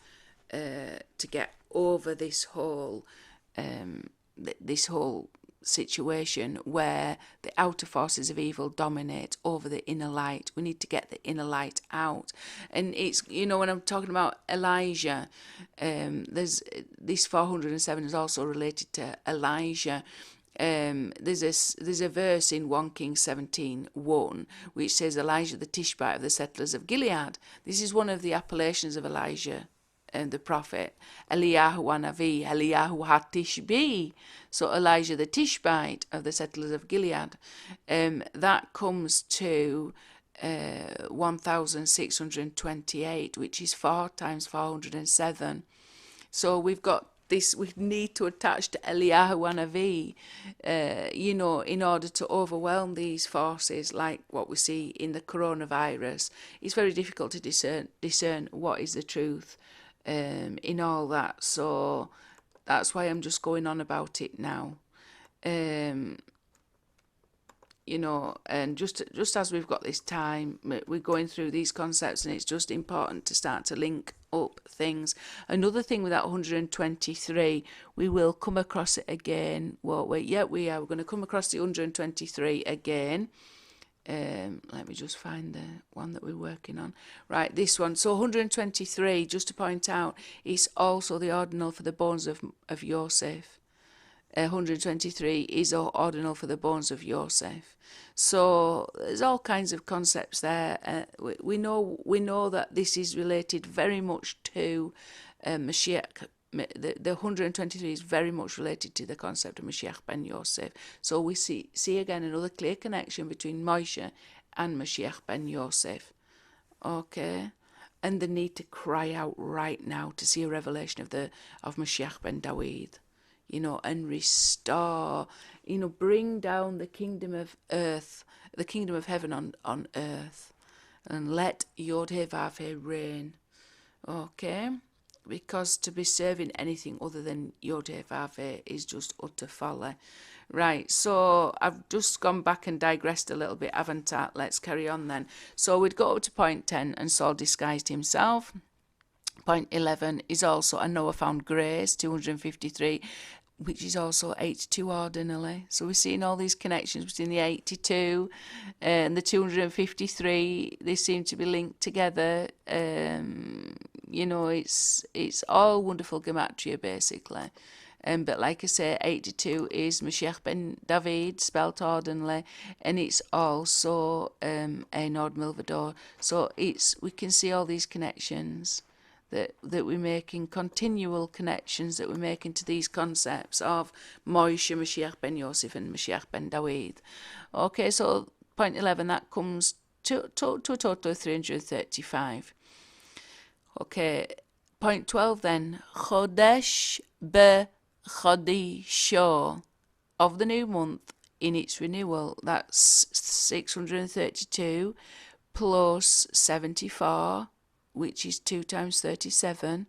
over this whole situation where the outer forces of evil dominate over the inner light. We need to get the inner light out. And it's, when I'm talking about Elijah, there's this 407 is also related to Elijah. There's a verse in 1 Kings 17:1 which says Elijah the Tishbite of the settlers of Gilead. This is one of the appellations of Elijah and the prophet. Eliyahu Hanavi, Eliyahu HaTishbi. So Elijah the Tishbite of the settlers of Gilead. That comes to 1,628, which is 4 times 407. So we've got this, we need to attach to Eliyahu Hanavi, in order to overwhelm these forces, like what we see in the coronavirus. It's very difficult to discern what is the truth in all that. So that's why I'm just going on about it now. And just as we've got this time, we're going through these concepts, and it's just important to start to link up things. Another thing with that 123, we will come across it again, won't we? Yeah, we are. We're going to come across the 123 again. Let me just find the one that we're working on. Right, this one. So 123, just to point out, is also the ordinal for the bones of Yosef. 123 is ordinal for the bones of Joseph. So there's all kinds of concepts there. We know that this is related very much to Mashiach. The 123 is very much related to the concept of Mashiach ben Yosef. So we see again another clear connection between Moshe and Mashiach ben Yosef. Okay, and the need to cry out right now to see a revelation of Mashiach ben David, and restore, bring down the kingdom of earth, the kingdom of heaven on earth, and let Yod He Vav He reign. Okay, because to be serving anything other than Yod He Vav He is just utter folly. Right, so I've just gone back and digressed a little bit, haven't I? Let's carry on then. So we'd go up to point 10, and Saul disguised himself. Point 11 is also, and Noah found grace, 253, which is also 82 ordinally. So we're seeing all these connections between the 82 and the 253. They seem to be linked together. It's all wonderful gematria, basically. But like I say, 82 is Mashiach ben David, spelt ordinally, and it's also Enod Milvador. So we can see all these connections that we're making, continual connections that we're making to these concepts of Moshe, Mashiach ben Yosef, and Mashiach ben David. Okay, so point 11, that comes to a total of 335. Okay, point 12 then, Chodesh be Chodisho, of the new month in its renewal. That's 632 plus 74, which is 2 times 37.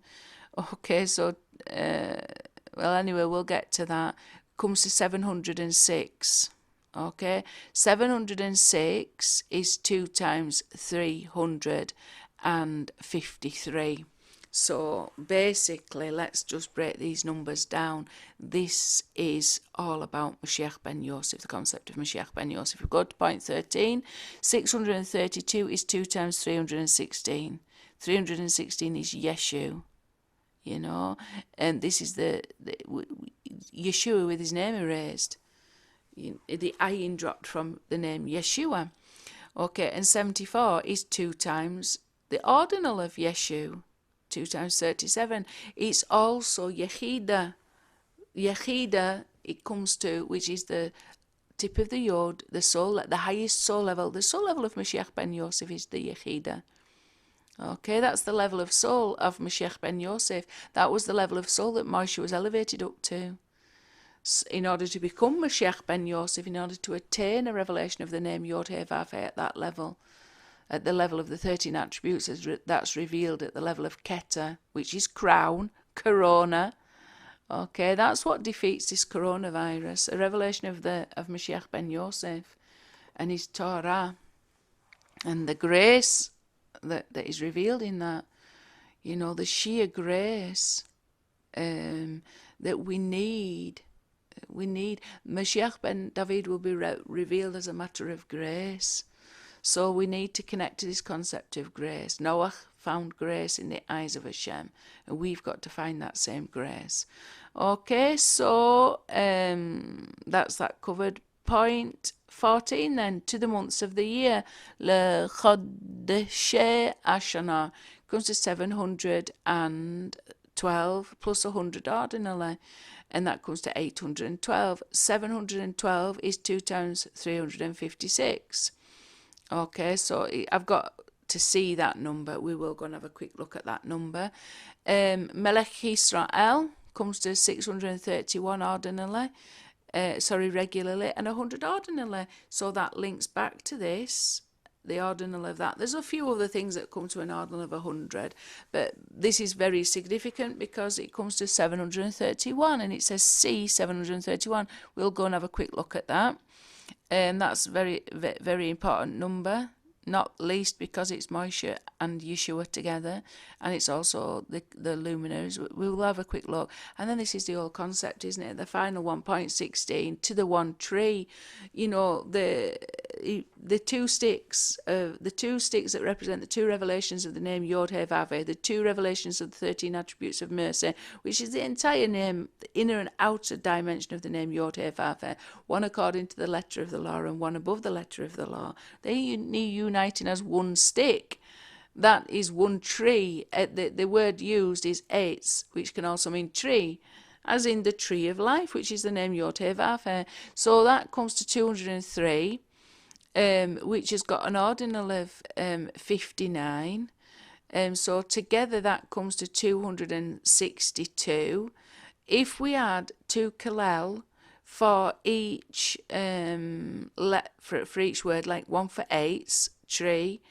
Okay, so, well, anyway, we'll get to that. Comes to 706. Okay, 706 is 2 times 353. So basically, let's just break these numbers down. This is all about Mashiach ben Yosef, the concept of Mashiach ben Yosef. We go to point 13. 632 is 2 times 316. 316 is Yeshu, and this is the Yeshua with his name erased. The ayin dropped from the name Yeshua. Okay, and 74 is 2 times the ordinal of Yeshu. 2 times 37. It's also Yechida. Yechida, it comes to, which is the tip of the Yod, the soul, the highest soul level. The soul level of Mashiach ben Yosef is the Yechida. Okay, that's the level of soul of Mashiach ben Yosef. That was the level of soul that Moshe was elevated up to. In order to become Mashiach ben Yosef, in order to attain a revelation of the name Yod He Vav He at that level, at the level of the 13 attributes, that's revealed at the level of Keter, which is crown, corona. Okay, that's what defeats this coronavirus, a revelation of Mashiach ben Yosef and his Torah, and the grace that is revealed in that, the sheer grace that we need. Mashiach ben David will be revealed as a matter of grace. So we need to connect to this concept of grace. Noah found grace in the eyes of Hashem, and we've got to find that same grace. Okay, so that's that covered. Point 14 then, to the months of the year. Le Chodeshe Ashana comes to 712 plus 100 ordinally, and that comes to 812. 712 is 2 times 356. Okay, so I've got to see that number. We will go and have a quick look at that number. Melech Israel comes to 631 ordinally, regularly, and 100 ordinally. So that links back to this, the ordinal of that. There's a few other things that come to an ordinal of 100, but this is very significant because it comes to 731, and it says C 731. We'll go and have a quick look at that. And that's very, very important number, not least because it's Moshe and Yeshua together, and it's also the luminaries. We will have a quick look. And then this is the whole concept, isn't it? The final 1.16 to the 1 tree. The the two sticks that represent the two revelations of the name Yod He Vav He, the two revelations of the 13 attributes of mercy, which is the entire name, the inner and outer dimension of the name Yod He Vav He, one according to the letter of the law and one above the letter of the law. They uniting as one stick. That is one tree. The word used is eitz, which can also mean tree, as in the tree of life, which is the name Yod He Vav He. So that comes to 203, which has got an ordinal of 59. So together that comes to 262. If we add 2 kalel for each for each word, like one for eitz, tree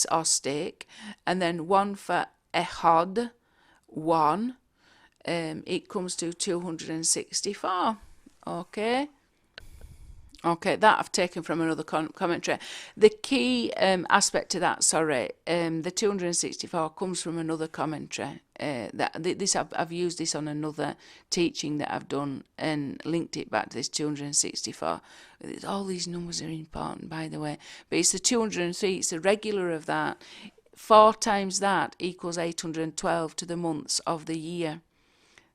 or stick, and then one for echad, one, it comes to 264. Okay, that I've taken from another commentary. The key aspect to that, the 264 comes from another commentary. I've used this on another teaching that I've done and linked it back to this 264. All these numbers are important, by the way, but it's the 203. It's the regular of that. 4 times that equals 812 to the months of the year.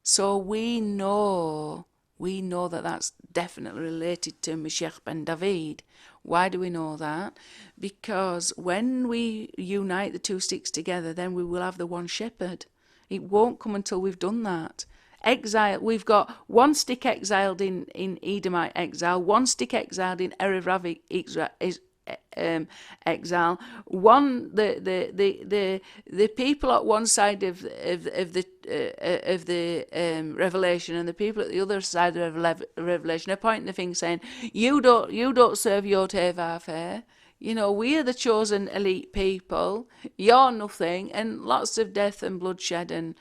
So we know that that's definitely related to Mashiach ben David. Why do we know that? Because when we unite the two sticks together, then we will have the one shepherd. It won't come until we've done that. Exile, we've got one stick exiled in Edomite exile, one stick exiled in Erev Rav exile. One the people at one side of the revelation, and the people at the other side of the revelation are pointing the finger, saying, "You don't serve Yod He Vav He. You know, we are the chosen elite people. You're nothing," and lots of death and bloodshed and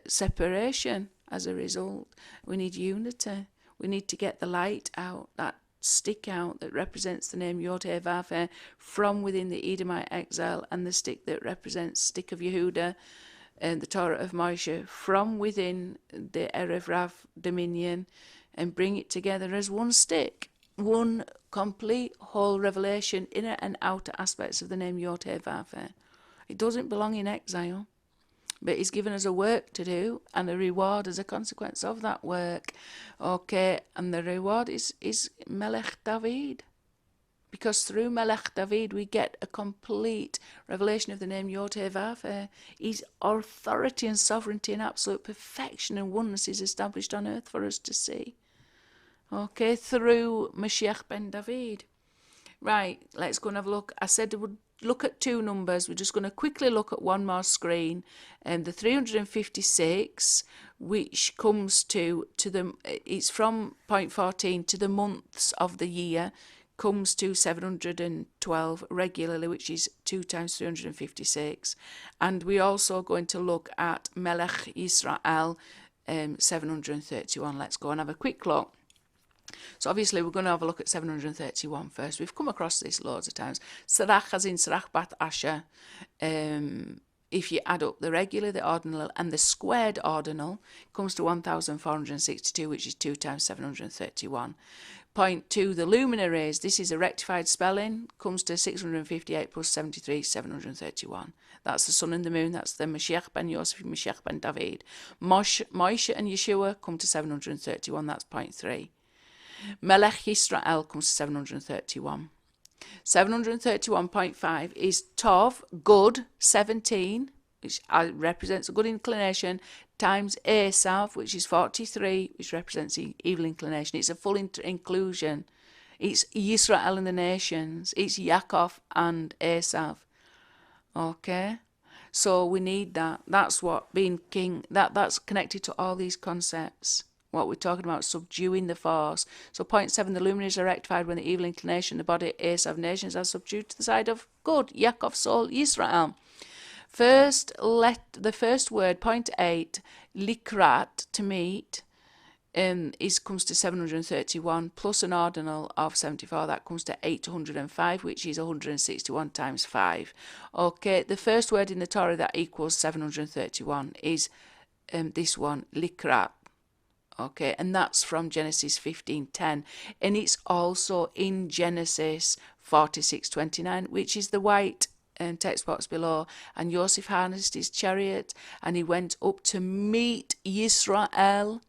separation as a result. We need unity. We need to get the light out, that stick out that represents the name Yod He Vav He from within the Edomite exile, and the stick that represents stick of Yehuda and the Torah of Moshe from within the Erev Rav dominion, and bring it together as one stick, one complete whole revelation, inner and outer aspects of the name Yod He Vav He. It doesn't belong in exile, but he's given us a work to do and a reward as a consequence of that work. Okay, and the reward is Melech David. Because through Melech David we get a complete revelation of the name Yod He Vav He. His authority and sovereignty and absolute perfection and oneness is established on earth for us to see. Okay, through Mashiach ben David. Right, let's go and have a look. I said we would look at 2 numbers. We're just going to quickly look at one more screen. The 356, which comes to the, it's from point 14 to the months of the year, comes to 712 regularly, which is 2 times 356. And we're also going to look at Melech Yisrael, 731. Let's go and have a quick look. So obviously we're going to have a look at 731 first. We've come across this loads of times. Sarach as in Sarach Bat Asher. If you add up the regular, the ordinal, and the squared ordinal, comes to 1,462, which is 2 times 731. Point 2, the luminaries. This is a rectified spelling. Comes to 658 plus 73, 731. That's the sun and the moon. That's the Mashiach ben Yosef, Mashiach ben David. Moshe and Yeshua come to 731. That's point 3. Melech Yisrael comes to 731. 731.5 is Tov, good, 17, which represents a good inclination, times Esav, which is 43, which represents the evil inclination. It's a full inclusion. It's Yisrael and the nations. It's Yaakov and Esav. Okay? So we need that. That's what being king, that's connected to all these concepts. What we're talking about, subduing the force. So point 7, the luminaries are rectified when the evil inclination, the body, Esav nations are subdued to the side of good, Yaakov, soul, Yisrael. The first word, point 8, likrat, to meet, comes to 731 plus an ordinal of 74. That comes to 805, which is 161 times 5. Okay, the first word in the Torah that equals 731 is this one, likrat. Okay, and that's from Genesis 15:10, and it's also in Genesis 46:29, which is the white text box below. And Joseph harnessed his chariot, and he went up to meet Yisrael,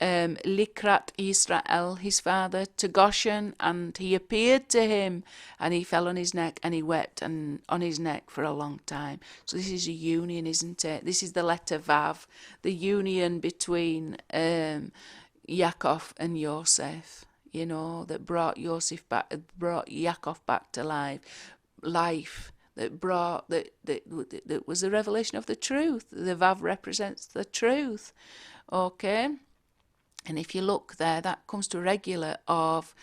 Likrat Israel, his father, to Goshen, and he appeared to him, and he fell on his neck, and he wept and on his neck for a long time. So this is a union, isn't it? This is the letter Vav, the union between Yaakov and Yosef, you know, that brought Yosef back, brought Yaakov back to life. That brought that was the revelation of the truth. The Vav represents the truth. Okay. And if you look there, that comes to a regular of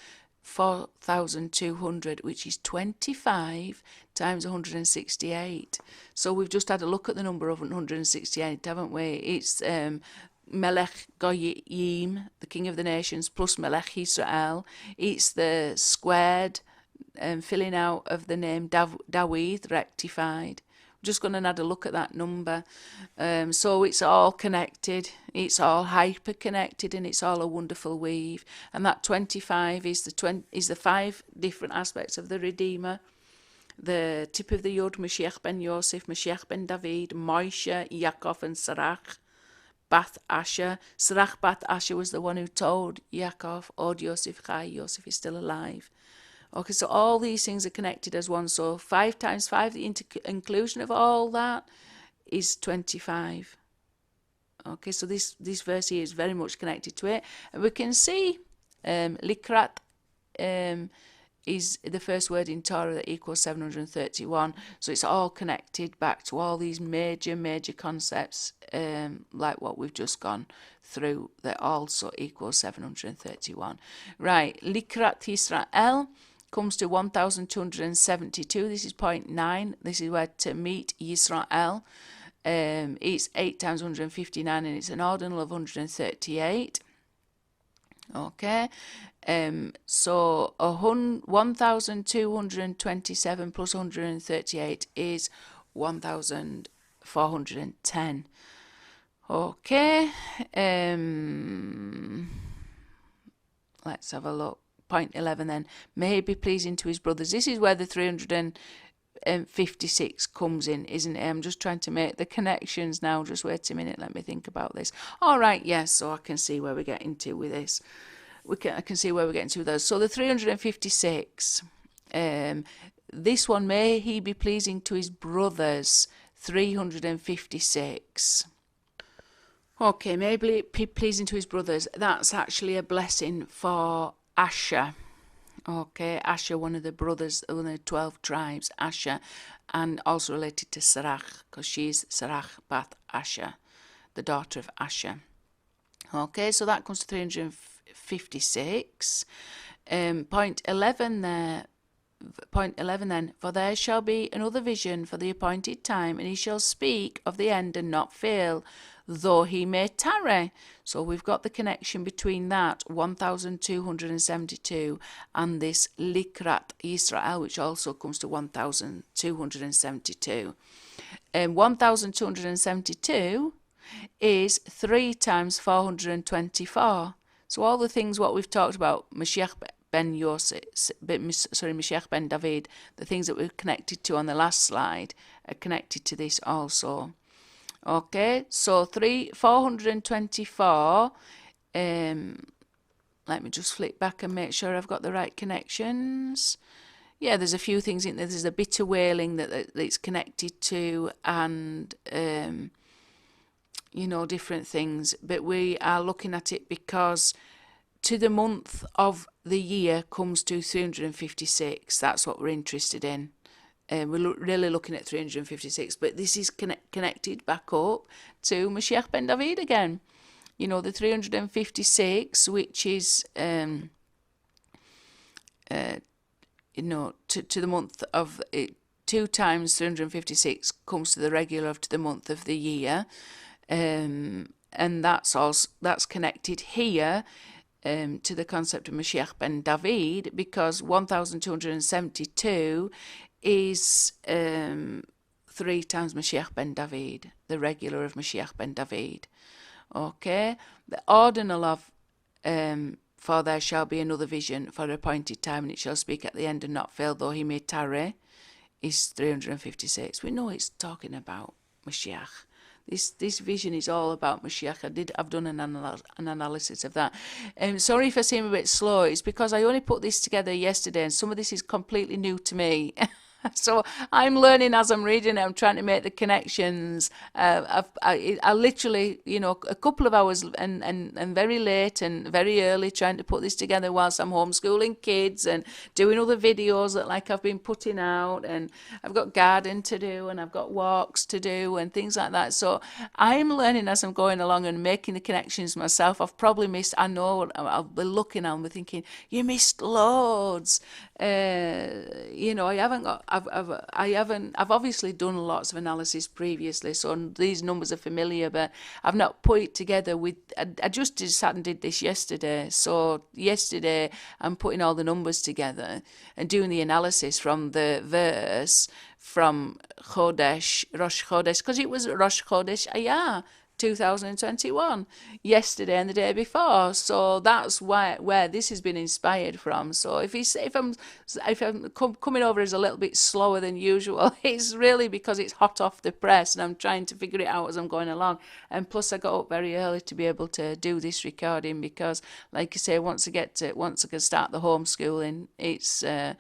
4,200, which is 25 times 168. So we've just had a look at the number of 168, haven't we? It's Melech Goyim, the King of the Nations, plus Melech Israel. It's the squared filling out of the name Dawid, rectified. Just going to add a look at that number. So it's all connected, it's all hyper connected, and it's all a wonderful weave. And that 25 is the 5 different aspects of the Redeemer. The tip of the Yod, Mashiach ben Yosef, Mashiach ben David, Moshe, Yaakov, and Sarach, Bath Asher. Sarach Bath Asher was the one who told Yaakov, Od Yosef Chai, Yosef is still alive. Okay, so all these things are connected as one. So 5 times 5, the inclusion of all that is 25. Okay, so this verse here is very much connected to it. And we can see Likrat is the first word in Torah that equals 731. So it's all connected back to all these major concepts like what we've just gone through that also equals 731. Right, Likrat Yisrael comes to 1,272. This is point 9. This is where to meet Yisrael. It's 8 times 159, and it's an ordinal of 138. Okay. So 1,227 plus 138 is 1,410. Okay. Let's have a look. Point 11 then. May he be pleasing to his brothers. This is where the 356 comes in, isn't it? I'm just trying to make the connections now. Just wait a minute. Let me think about this. All right. Yes. So I can see where we're getting to with this. I can see where we're getting to with those. So the 356. This one, may he be pleasing to his brothers. 356. Okay. May he be pleasing to his brothers. That's actually a blessing for Asher. Okay, Asher, one of the brothers, one of the 12 tribes, Asher, and also related to Sarach, because she's Sarach Bath Asher, the daughter of Asher. Okay, so that comes to 356. Point 11 there. Point 11 then. For there shall be another vision for the appointed time, and he shall speak of the end and not fail, though he may tarry. So we've got the connection between that 1,272 and this Likrat Yisrael, which also comes to 1,272. 1,272 is 3 times 424. So all the things what we've talked about, Mashiach ben Yosef, Mashiach ben David, the things that we're connected to on the last slide are connected to this also. Okay, so 424. Let me just flick back and make sure I've got the right connections. Yeah, there's a few things in there. There's a bit of wailing that it's connected to, and different things. But we are looking at it because to the month of the year comes to 356. That's what we're interested in. We're really looking at 356, but this is connected back up to Mashiach ben David again. The 356, which is, to the month of it, 2 times 356 comes to the regular to the month of the year, and that's connected here to the concept of Mashiach ben David, because 1,272 is 3 times Mashiach ben David, the regular of Mashiach ben David. Okay, The ordinal of for there shall be another vision for an appointed time, and it shall speak at the end and not fail, though he may tarry, is 356. We know it's talking about Mashiach. This vision is all about Mashiach. I've done an analysis of that. Sorry if I seem a bit slow. It's because I only put this together yesterday, and some of this is completely new to me. So I'm learning as I'm reading it. I'm trying to make the connections. I literally, a couple of hours and very late and very early trying to put this together whilst I'm homeschooling kids and doing other videos that I've been putting out, and I've got garden to do and I've got walks to do and things like that. So I'm learning as I'm going along and making the connections myself. I've probably missed. I know I'll be looking and be thinking, you missed loads. I haven't got. I've obviously done lots of analysis previously, so these numbers are familiar, but I've not put it together with. I just sat and did this yesterday. So yesterday I'm putting all the numbers together and doing the analysis from the verse from Chodesh, Rosh Chodesh, because it was Rosh Chodesh Ayah 2021 yesterday and the day before. So that's where this has been inspired from. So if I'm coming over as a little bit slower than usual, it's really because it's hot off the press and I'm trying to figure it out as I'm going along. And plus I got up very early to be able to do this recording because, like I say, once I can start the homeschooling, it's the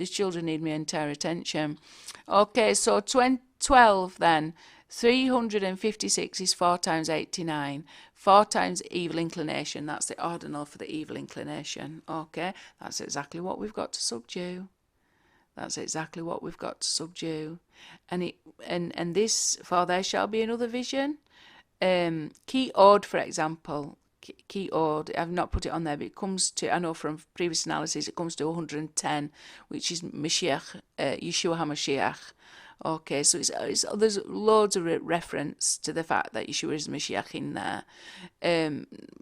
children need my entire attention. Okay, so 12 then. 356 is 4 times 89. 4 times evil inclination. That's the ordinal for the evil inclination. Okay, that's exactly what we've got to subdue. That's exactly what we've got to subdue. And this, for there shall be another vision. Ki od, for example. Ki od, I've not put it on there, but it comes to, I know from previous analysis, it comes to 110, which is Mashiach, Yeshua HaMashiach. Okay, so there's loads of reference to the fact that Yeshua is Mashiach in there.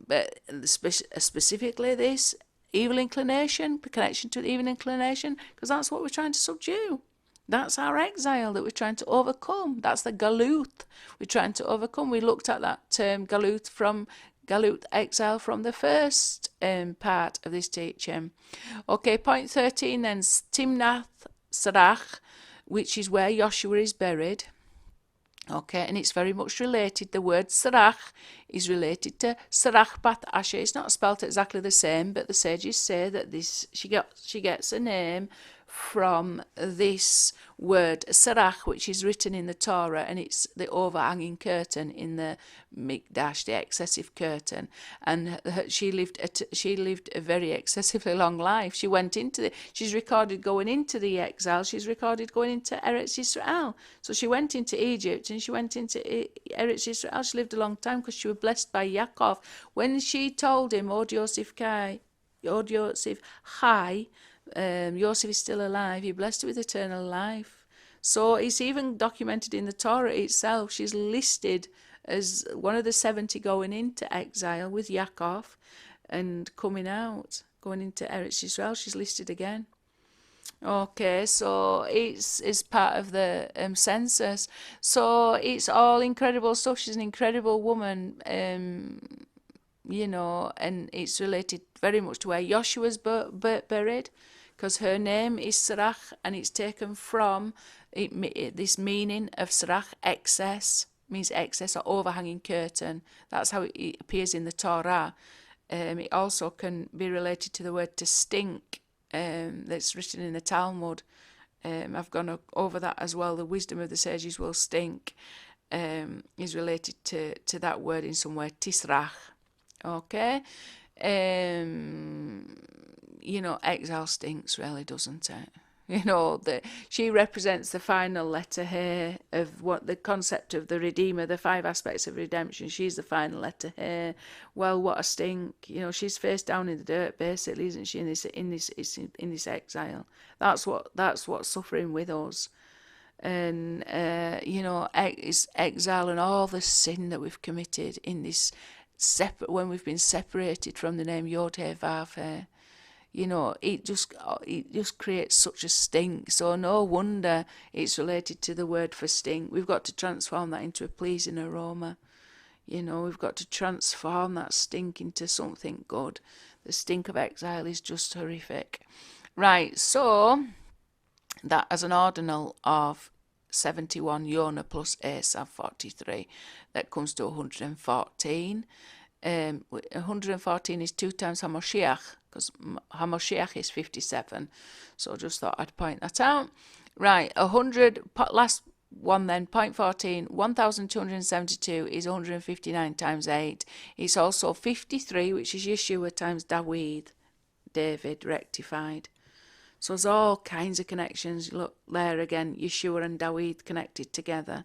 But specifically this evil inclination, the connection to the evil inclination, because that's what we're trying to subdue. That's our exile that we're trying to overcome. That's the galut we're trying to overcome. We looked at that term galut exile from the first part of this teaching. Okay, point 13 then, Timnath Sarach, which is where Joshua is buried. Okay, and it's very much related. The word Sarach is related to Sarach Bat Asher. It's not spelt exactly the same, but the sages say that she gets a name from this word Sarach, which is written in the Torah, and it's the overhanging curtain in the Mikdash, the excessive curtain. And she lived a very excessively long life. She's recorded going into the exile. She's recorded going into Eretz Yisrael. So she went into Egypt and she went into Eretz Yisrael. She lived a long time because she was blessed by Yaakov. When she told him, Od Yosef Chai, Yosef is still alive, you're blessed with eternal life. So it's even documented in the Torah itself. She's listed as one of the 70 going into exile with Yaakov, and coming out, going into Eretz Yisrael, she's listed again. Okay, so it's part of the census. So it's all incredible stuff. She's an incredible woman, and it's related very much to where Joshua's buried, because her name is Sarach, and it's taken from this meaning of Sarach, excess, means excess or overhanging curtain. That's how it appears in the Torah. It also can be related to the word to stink, that's written in the Talmud. I've gone over that as well. The wisdom of the sages will stink, is related to that word in some way, tisrach. Okay? Exile stinks, really, doesn't it? She represents the final letter here of what the concept of the Redeemer, the 5 aspects of redemption. She's the final letter here. Well, what a stink! She's face down in the dirt, basically, isn't she? In this exile, that's what's suffering with us, and exile and all the sin that we've committed in this when we've been separated from the name Yod He Vav He. It just creates such a stink. So no wonder it's related to the word for stink. We've got to transform that into a pleasing aroma. You know, we've got to transform that stink into something good. The stink of exile is just horrific. Right, so that as an ordinal of 71 Yonah plus Esav 43, that comes to 114. 114 is 2 times Hamoshiach, because Hamoshiach is 57. So just thought I'd point that out. Right, 100, last one then, point 14, 1272 is 159 times 8. It's also 53, which is Yeshua times David rectified. So there's all kinds of connections. Look there again, Yeshua and David connected together.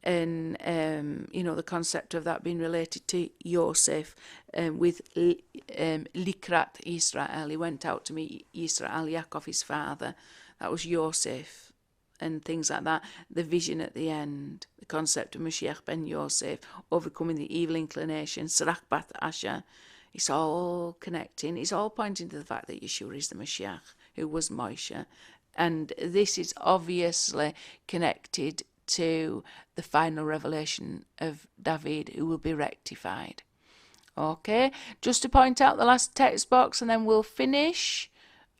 And, the concept of that being related to Yosef with Likrat Israel. He went out to meet Israel, Yaakov, his father. That was Yosef and things like that. The vision at the end, the concept of Mashiach ben Yosef, overcoming the evil inclination, Sirach Bath Asher. It's all connecting. It's all pointing to the fact that Yeshua is the Mashiach, who was Moshe. And this is obviously connected to the final revelation of David, who will be rectified. Okay, just to point out the last text box and then we'll finish.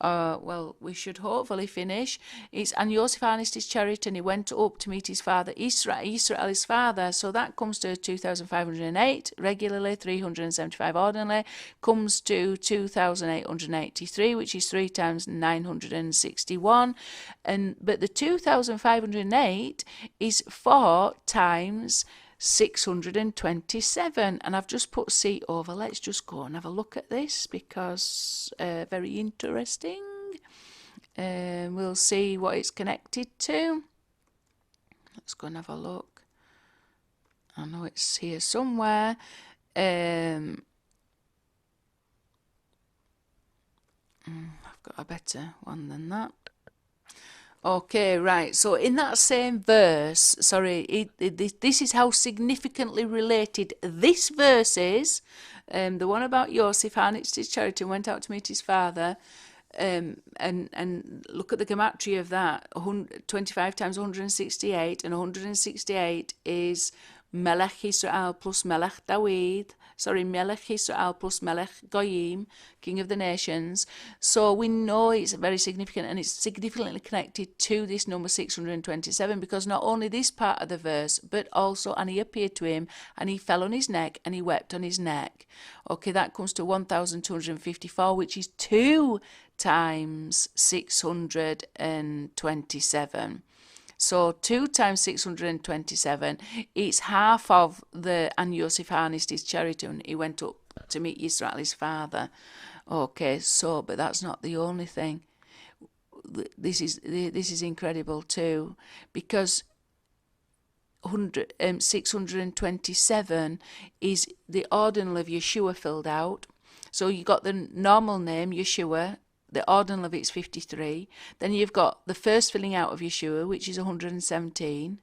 We should hopefully finish. It's, and Joseph harnessed his chariot and he went up to meet his father Israel his father. So that comes to 2,508 regularly, 375 ordinarily, comes to 2,883, which is 3 times 961. But the 2,508 is 4 times 627, and I've just put C over. Let's just go and have a look at this because very interesting. We'll see what it's connected to. Let's go and have a look. I know it's here somewhere. I've got a better one than that. Okay, right. So in that same verse, this is how significantly related this verse is. The one about Yosef harnessed his chariot and went out to meet his father. And look at the gematria of that. 25 times 168, and 168 is Melech Israel plus Melech David. Melech Israel plus Melech Goyim, King of the Nations. So we know it's very significant, and it's significantly connected to this number 627, because not only this part of the verse, but also, and he appeared to him, and he fell on his neck, and he wept on his neck. Okay, that comes to 1,254, which is 2 times 627. So 2 times 627, it's half of the, and Yosef harnessed his chariot and he went up to meet Israel, his father. Okay, so, but that's not the only thing. This is incredible too, because 627 is the ordinal of Yeshua filled out. So you got the normal name, Yeshua. The ordinal of it's 53. Then you've got the first filling out of Yeshua, which is 117.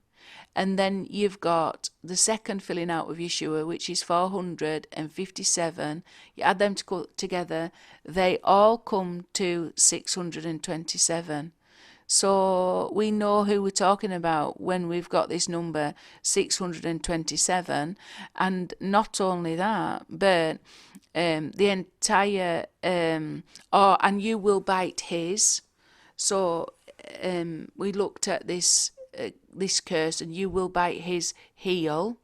And then you've got the second filling out of Yeshua, which is 457. You add them together, they all come to 627. So we know who we're talking about when we've got this number 627. And not only that, but the entire, and you will bite his. So we looked at this curse, and you will bite his heel.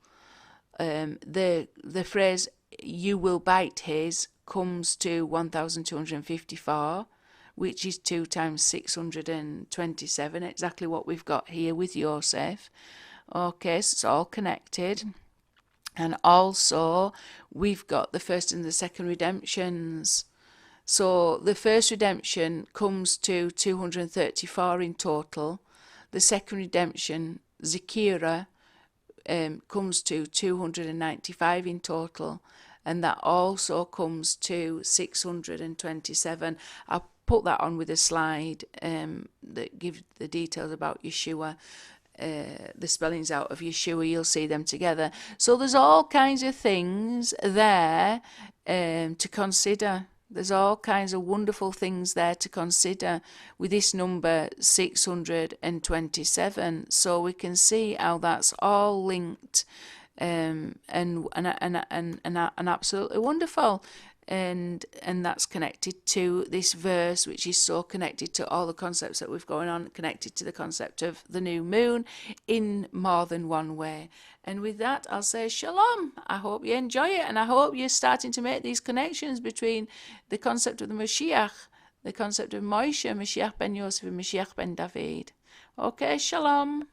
The phrase you will bite his comes to 1,254, which is 2 times 627, exactly what we've got here with Yosef. Okay, so it's all connected. And also, we've got the first and the second redemptions. So the first redemption comes to 234 in total. The second redemption, Zechariah, comes to 295 in total. And that also comes to 627. I'll put that on with a slide that gives the details about Yeshua. The spellings out of Yeshua, you'll see them together. So there's all kinds of things there to consider. There's all kinds of wonderful things there to consider with this number 627. So we can see how that's all linked and absolutely wonderful. And that's connected to this verse, which is so connected to all the concepts that we've going on, connected to the concept of the new moon in more than one way. And with that, I'll say shalom. I hope you enjoy it, and I hope you're starting to make these connections between the concept of the Mashiach, the concept of Moshe, Mashiach ben Yosef, and Mashiach ben David. Okay, shalom.